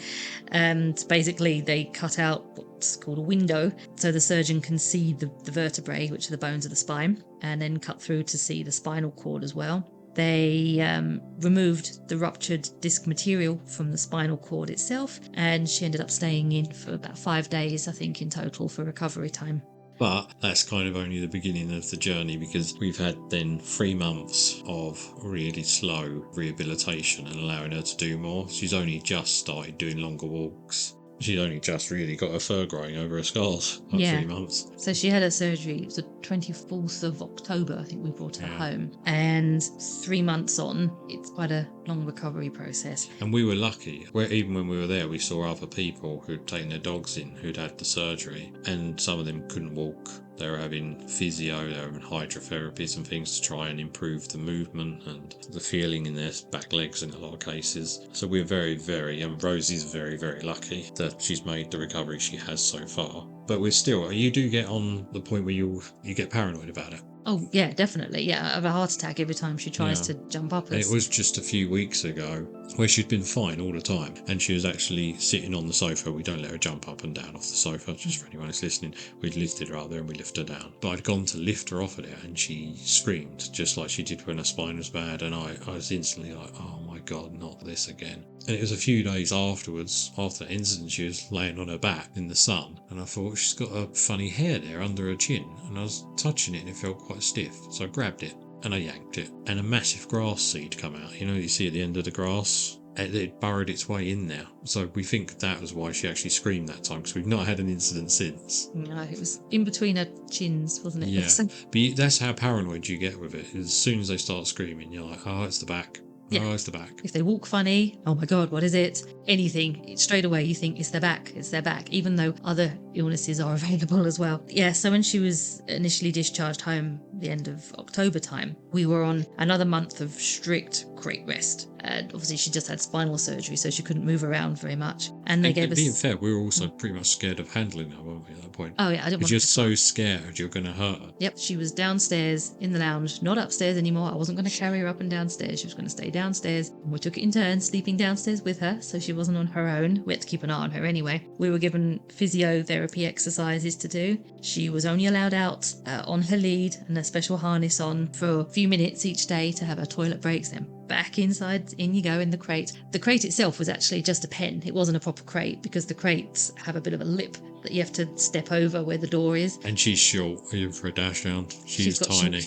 And basically, they cut out what's called a window, so the surgeon can see the vertebrae, which are the bones of the spine, and then cut through to see the spinal cord as well. They removed the ruptured disc material from the spinal cord itself, and she ended up staying in for about 5 days, I think, in total for recovery time. But that's kind of only the beginning of the journey, because we've had then 3 months of really slow rehabilitation and allowing her to do more. She's only just started doing longer walks. She's only just really got her fur growing over her scars at 3 months. So she had her surgery, it was the 24th of October, I think we brought her home. And 3 months on, it's quite a long recovery process. And we were lucky, where even when we were there, we saw other people who'd taken their dogs in who'd had the surgery, and some of them couldn't walk. They were having physio, they were having hydrotherapies and things to try and improve the movement and the feeling in their back legs in a lot of cases. So we're and Rosie's very, very lucky that she's made the recovery she has so far. But we're still, you do get on the point where you get paranoid about it. Oh, yeah, definitely. Yeah, I have a heart attack every time she tries to jump up. And it was just a few weeks ago where she'd been fine all the time, and she was actually sitting on the sofa. We don't let her jump up and down off the sofa, just for anyone who's listening. We'd lifted her up there and we lifted her down. But I'd gone to lift her off of it and she screamed, just like she did when her spine was bad, and I was instantly like, oh my God, not this again. And it was a few days afterwards, after the incident, she was laying on her back in the sun, and I thought, she's got a funny hair there under her chin, and I was touching it and it felt quite stiff, so I grabbed it and I yanked it, and a massive grass seed come out. You know, you see at the end of the grass, it burrowed its way in there. So we think that was why she actually screamed that time, because we've not had an incident since. No, it was in between her chins, wasn't it? Yeah, but that's how paranoid you get with it. As soon as they start screaming, you're like, oh, it's the back. Yeah. Oh, it's the back. If they walk funny, oh my God, what is it? Anything, straight away you think it's their back, even though other illnesses are available as well. Yeah, so when she was initially discharged home the end of October time, we were on another month of strict crate rest. And obviously she just had spinal surgery, so she couldn't move around very much. And they gave us... Being fair, we were also pretty much scared of handling her, weren't we, at that point? Oh yeah, I didn't want Because you're so scared you're going to hurt her. Yep, she was downstairs in the lounge, not upstairs anymore. I wasn't going to carry her up and downstairs. She was going to stay downstairs. And we took it in turns, sleeping downstairs with her, so she wasn't on her own. We had to keep an eye on her anyway. We were given physiotherapy exercises to do. She was only allowed out on her lead and a special harness on for a few minutes each day to have her toilet breaks, then back inside, in you go in the crate. The crate itself was actually just a pen. It wasn't a proper crate, because the crates have a bit of a lip that you have to step over where the door is. And she's short, even for a dash down. She's tiny.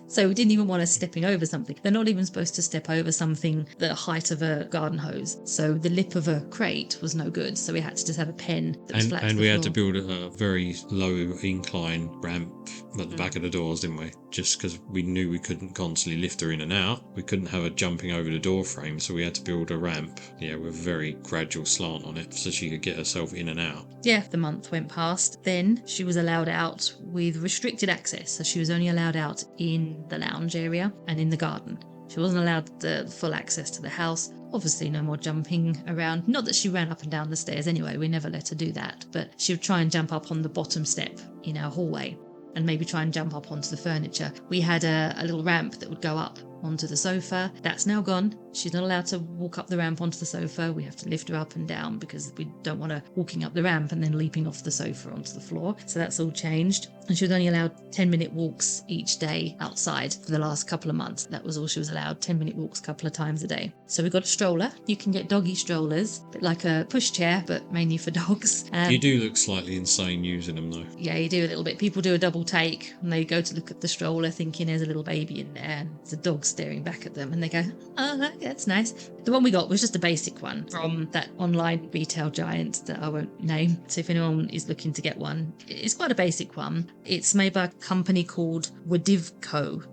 So we didn't even want her stepping over something. They're not even supposed to step over something the height of a garden hose. So the lip of a crate was no good. So we had to just have a pen that was flat to the we had floor. to build a very low incline ramp at the back of the doors, didn't we? Just because we knew we couldn't constantly lift her in and out. We couldn't have her jumping over the door frame, so we had to build a ramp, with a very gradual slant on it so she could get herself in and out. Yeah, the month went past. Then she was allowed out with restricted access. So she was only allowed out in the lounge area and in the garden. She wasn't allowed the full access to the house. Obviously no more jumping around. Not that she ran up and down the stairs anyway, we never let her do that, but she would try and jump up on the bottom step in our hallway and maybe try and jump up onto the furniture. We had a little ramp that would go up onto the sofa. That's now gone. She's not allowed to walk up the ramp onto the sofa. We have to lift her up and down because we don't want her walking up the ramp and then leaping off the sofa onto the floor. So that's all changed. And she was only allowed 10-minute walks each day outside for the last couple of months. That was all she was allowed, 10-minute walks a couple of times a day. So we got a stroller. You can get doggy strollers, a bit like a pushchair, but mainly for dogs. You do look slightly insane using them though. Yeah, you do a little bit. People do a double take and they go to look at the stroller thinking there's a little baby in there and there's a dog staring back at them and they go, oh, that's nice. The one we got was just a basic one from that online retail giant that I won't name. So if anyone is looking to get one, it's quite a basic one. It's made by a company called Wedivco,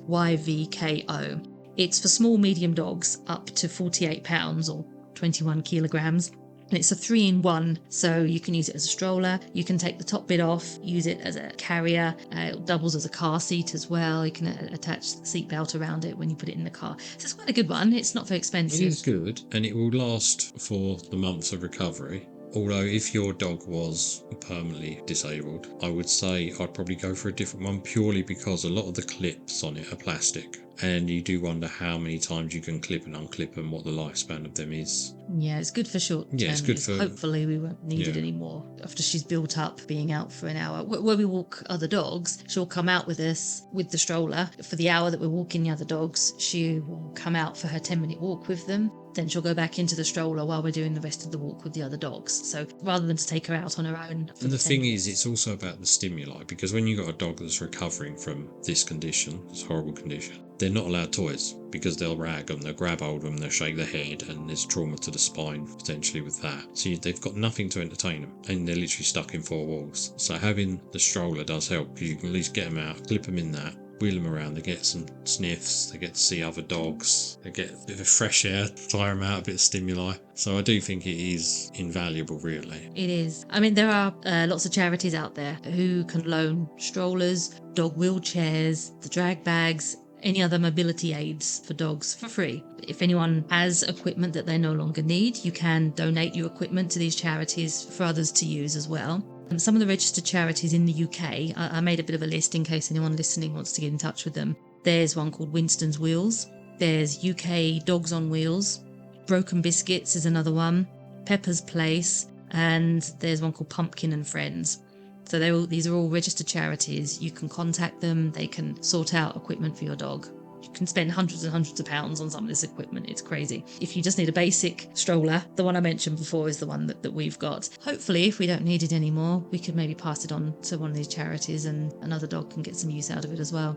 Wedivko. It's for small, medium dogs up to 48 pounds or 21 kilograms. And it's a 3-in-1, so you can use it as a stroller, you can take the top bit off, use it as a carrier, it doubles as a car seat as well, you can attach the seat belt around it when you put it in the car. So it's quite a good one, it's not very expensive. It is good, and it will last for the months of recovery. Although if your dog was permanently disabled, I would say I'd probably go for a different one, purely because a lot of the clips on it are plastic. And you do wonder how many times you can clip and unclip and what the lifespan of them is. Yeah, it's good for short term. Yeah, it's good use. for- Hopefully we won't need it Yeah. anymore after she's built up being out for an hour. Where we walk other dogs, she'll come out with us with the stroller. For the hour that we're walking the other dogs, she will come out for her 10-minute walk with them. Then she'll go back into the stroller while we're doing the rest of the walk with the other dogs. So rather than to take her out on her own. And the thing is, it's also about the stimuli, because when you've got a dog that's recovering from this condition, this horrible condition, they're not allowed toys because they'll rag them, they'll grab hold of them, they'll shake their head, and there's trauma to the spine potentially with that. So they've got nothing to entertain them, and they're literally stuck in four walls. So having the stroller does help, because you can at least get them out, clip them in that, wheel them around, they get some sniffs, they get to see other dogs, they get a bit of fresh air, tire them out, a bit of stimuli. So I do think it is invaluable, really. It is. I mean, there are lots of charities out there who can loan strollers, dog wheelchairs, the drag bags, any other mobility aids for dogs for free. If anyone has equipment that they no longer need, you can donate your equipment to these charities for others to use as well. And some of the registered charities in the UK, I made a bit of a list in case anyone listening wants to get in touch with them. There's one called Winston's Wheels. There's UK Dogs on Wheels. Broken Biscuits is another one. Pepper's Place. And there's one called Pumpkin and Friends. So these are all registered charities. You can contact them. They can sort out equipment for your dog. You can spend hundreds and hundreds of pounds on some of this equipment. It's crazy. If you just need a basic stroller, the one I mentioned before is the one that we've got. Hopefully, if we don't need it anymore, we could maybe pass it on to one of these charities and another dog can get some use out of it as well.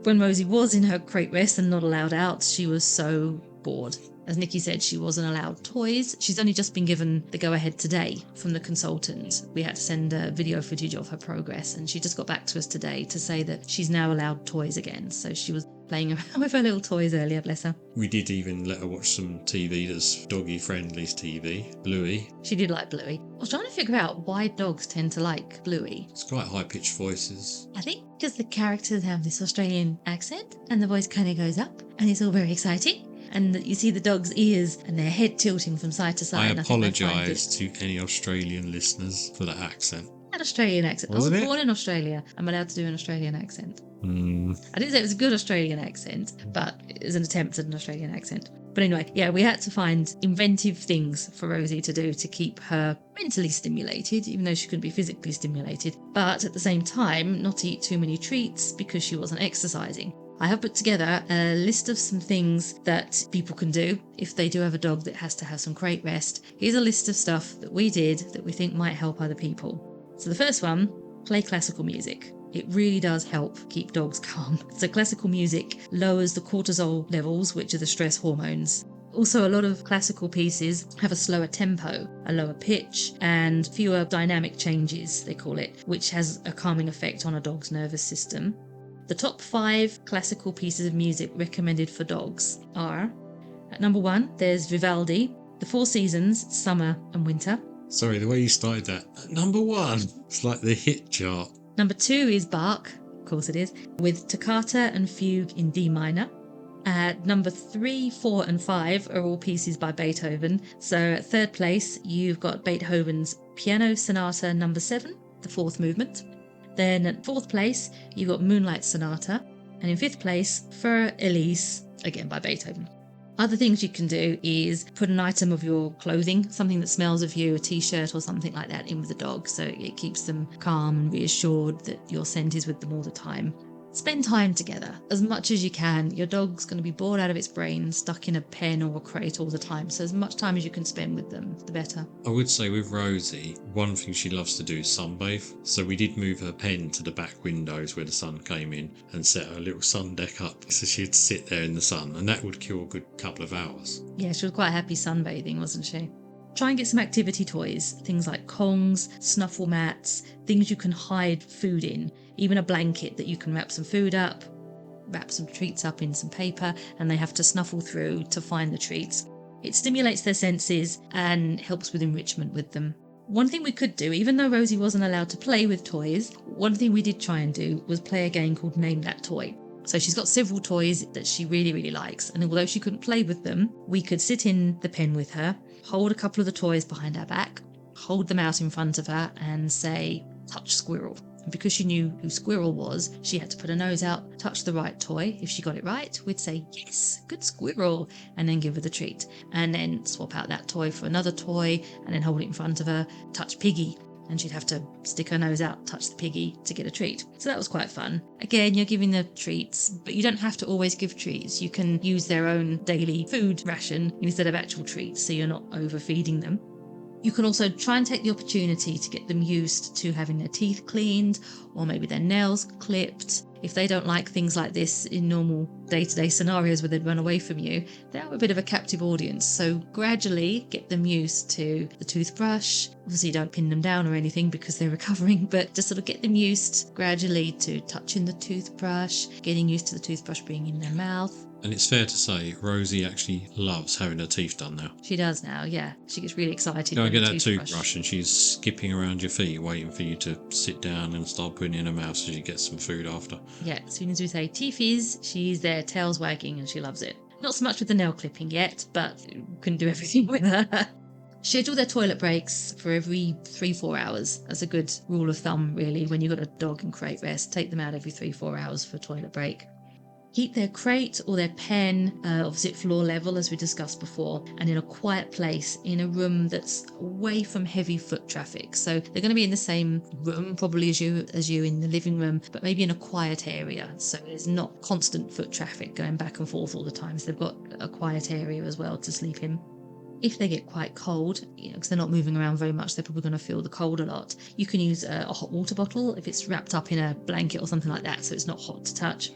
When Rosie was in her crate rest and not allowed out, she was so bored. As Nicky said, she wasn't allowed toys. She's only just been given the go-ahead today from the consultant. We had to send video footage of her progress, and she just got back to us today to say that she's now allowed toys again. So she was playing around with her little toys earlier, bless her. We did even let her watch some TV that's doggy-friendly TV, Bluey. She did like Bluey. I was trying to figure out why dogs tend to like Bluey. It's quite high-pitched voices. I think because the characters have this Australian accent, and the voice kind of goes up, and it's all very exciting. And you see the dog's ears and their head tilting from side to side. I apologise to any Australian listeners for that accent. An Australian accent. Wasn't I was it? born in Australia. I'm allowed to do an Australian accent. I didn't say it was a good Australian accent, but it was an attempt at an Australian accent. But anyway, yeah, we had to find inventive things for Rosie to do to keep her mentally stimulated, even though she couldn't be physically stimulated, but at the same time not to eat too many treats because she wasn't exercising. I have put together a list of some things that people can do if they do have a dog that has to have some crate rest. Here's a list of stuff that we did that we think might help other people. So the first one, play classical music. It really does help keep dogs calm. So classical music lowers the cortisol levels, which are the stress hormones. Also, a lot of classical pieces have a slower tempo, a lower pitch, and fewer dynamic changes, they call it, which has a calming effect on a dog's nervous system. The top 5 classical pieces of music recommended for dogs are, at number 1, there's Vivaldi, The Four Seasons, Summer and Winter. Sorry, the way you started that. Number 1, it's like the hit chart. Number 2 is Bach, of course it is, with Toccata and Fugue in D minor. At number 3, 4 and 5 are all pieces by Beethoven. So at third place, you've got Beethoven's Piano Sonata number 7, the 4th movement. Then at 4th place, you've got Moonlight Sonata. And in 5th place, Für Elise, again by Beethoven. Other things you can do is put an item of your clothing, something that smells of you, a t-shirt or something like that, in with the dog, so it keeps them calm and reassured that your scent is with them all the time. Spend time together as much as you can. Your dog's going to be bored out of its brain, stuck in a pen or a crate all the time, so as much time as you can spend with them, the better. I would say with Rosie, one thing she loves to do is sunbathe. So we did move her pen to the back windows where the sun came in and set her little sun deck up so she'd sit there in the sun, and that would kill a good couple of hours. Yeah, she was quite happy sunbathing, wasn't she? Try and get some activity toys, things like kongs, snuffle mats, things you can hide food in, even a blanket that you can wrap some food up, wrap some treats up in some paper, and they have to snuffle through to find the treats. It stimulates their senses and helps with enrichment with them. One thing we could do, even though Rosie wasn't allowed to play with toys, one thing we did try and do was play a game called Name That Toy. So she's got several toys that she really, really likes, and although she couldn't play with them, we could sit in the pen with her, hold a couple of the toys behind her back, hold them out in front of her and say, touch squirrel. And because she knew who Squirrel was, she had to put her nose out, touch the right toy. If she got it right, we'd say, yes, good Squirrel, and then give her the treat. And then swap out that toy for another toy, and then hold it in front of her, touch Piggy. And she'd have to stick her nose out, touch the piggy to get a treat. So that was quite fun. Again, you're giving the treats, but you don't have to always give treats. You can use their own daily food ration instead of actual treats, so you're not overfeeding them. You can also try and take the opportunity to get them used to having their teeth cleaned, or maybe their nails clipped. If they don't like things like this in normal day-to-day scenarios where they'd run away from you, they are a bit of a captive audience. So gradually get them used to the toothbrush. Obviously don't pin them down or anything because they're recovering, but just sort of get them used gradually to touching the toothbrush, getting used to the toothbrush being in their mouth. And it's fair to say, Rosie actually loves having her teeth done now. She does now, yeah. She gets really excited. Go and when get the that toothbrush and she's skipping around your feet waiting for you to sit down and start putting it in her mouth so she gets some food after. Yeah, as soon as we say teethies, she's there, tails wagging, and she loves it. Not so much with the nail clipping yet, but couldn't do everything with her. Schedule their toilet breaks for every 3-4 hours. That's a good rule of thumb, really. When you've got a dog in crate rest, take them out every 3-4 hours for a toilet break. Keep their crate or their pen obviously at floor level, as we discussed before, and in a quiet place in a room that's away from heavy foot traffic. So they're going to be in the same room probably as you in the living room, but maybe in a quiet area. So there's not constant foot traffic going back and forth all the time. So they've got a quiet area as well to sleep in. If they get quite cold, because they're not moving around very much, they're probably going to feel the cold a lot. You can use a hot water bottle if it's wrapped up in a blanket or something like that, so it's not hot to touch.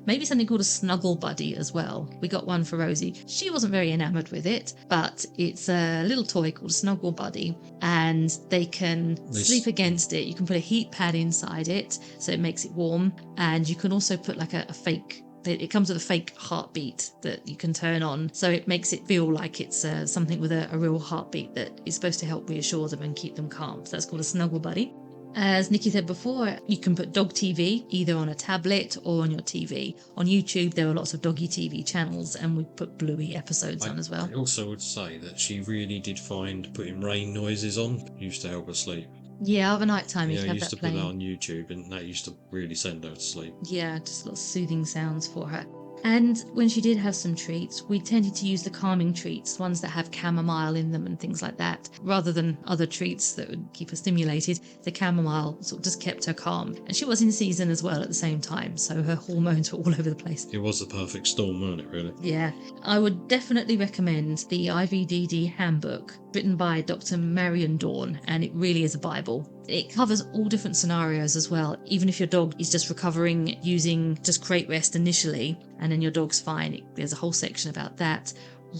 Maybe something called a snuggle buddy as well. We got one for Rosie. She wasn't very enamoured with it, but it's a little toy called a snuggle buddy, and they can sleep against it. You can put a heat pad inside it so it makes it warm, and you can also put like a fake. It comes with a fake heartbeat that you can turn on, so it makes it feel like it's something with a real heartbeat that is supposed to help reassure them and keep them calm. So that's called a snuggle buddy. As Nicky said before, you can put dog TV either on a tablet or on your TV. On YouTube, there are lots of doggy TV channels, and we put Bluey episodes on as well. I also would say that she really did find putting rain noises on used to help her sleep. Yeah, over night time you Yeah, can I have used that to put playing. that on YouTube, and that used to really send her to sleep. Yeah, just lots of soothing sounds for her. And when she did have some treats, we tended to use the calming treats, ones that have chamomile in them and things like that, rather than other treats that would keep her stimulated. The chamomile sort of just kept her calm. And she was in season as well at the same time, so her hormones were all over the place. It was the perfect storm, wasn't it, really? Yeah, I would definitely recommend the IVDD handbook written by Dr. Marion Dawn, and it really is a Bible. It covers all different scenarios as well. Even if your dog is just recovering using just crate rest initially, and then your dog's fine, there's a whole section about that,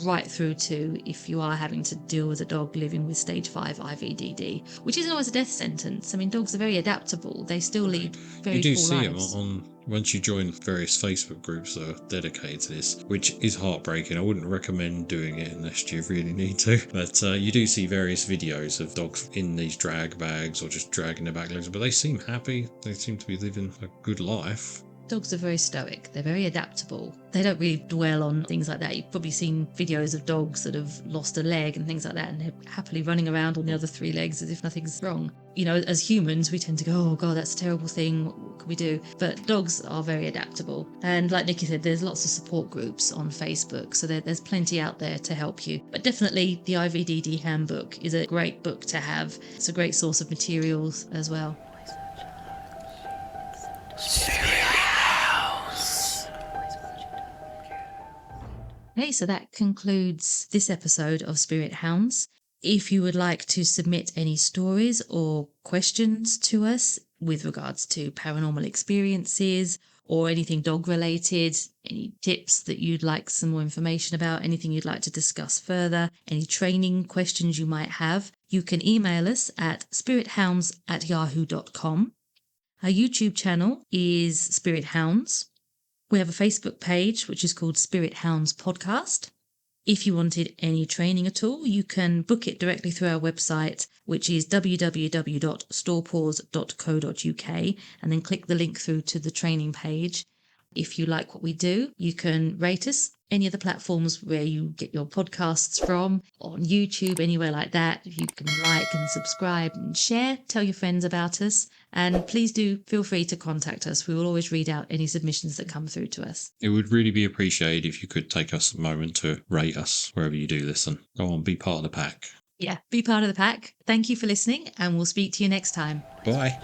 right through to if you are having to deal with a dog living with stage 5 IVDD, which isn't always a death sentence. I mean, dogs are very adaptable. They still lead very You do full see lives. them on once you join various Facebook groups that are dedicated to this, which is heartbreaking. I wouldn't recommend doing it unless you really need to. But you do see various videos of dogs in these drag bags or just dragging their back legs, but they seem happy. They seem to be living a good life. Dogs are very stoic. They're very adaptable. They don't really dwell on things like that. You've probably seen videos of dogs that have lost a leg and things like that, and they're happily running around on the other 3 legs as if nothing's wrong. You know, as humans, we tend to go, oh God, that's a terrible thing. What can we do? But dogs are very adaptable. And like Nicky said, there's lots of support groups on Facebook, so there's plenty out there to help you. But definitely the IVDD handbook is a great book to have. It's a great source of materials as well. Okay, so that concludes this episode of Spirit Hounds. If you would like to submit any stories or questions to us with regards to paranormal experiences or anything dog related, any tips that you'd like some more information about, anything you'd like to discuss further, any training questions you might have, you can email us at spirithounds@yahoo.com. Our YouTube channel is Spirit Hounds. We have a Facebook page, which is called Spirit Hounds Podcast. If you wanted any training at all, you can book it directly through our website, which is www.storepaws.co.uk, and then click the link through to the training page. If you like what we do, you can rate us any of the platforms where you get your podcasts from, on YouTube, anywhere like that. You can like and subscribe and share, tell your friends about us. And please do feel free to contact us. We will always read out any submissions that come through to us. It would really be appreciated if you could take us a moment to rate us wherever you do listen. Go on, be part of the pack. Yeah, be part of the pack. Thank you for listening, and we'll speak to you next time. Bye.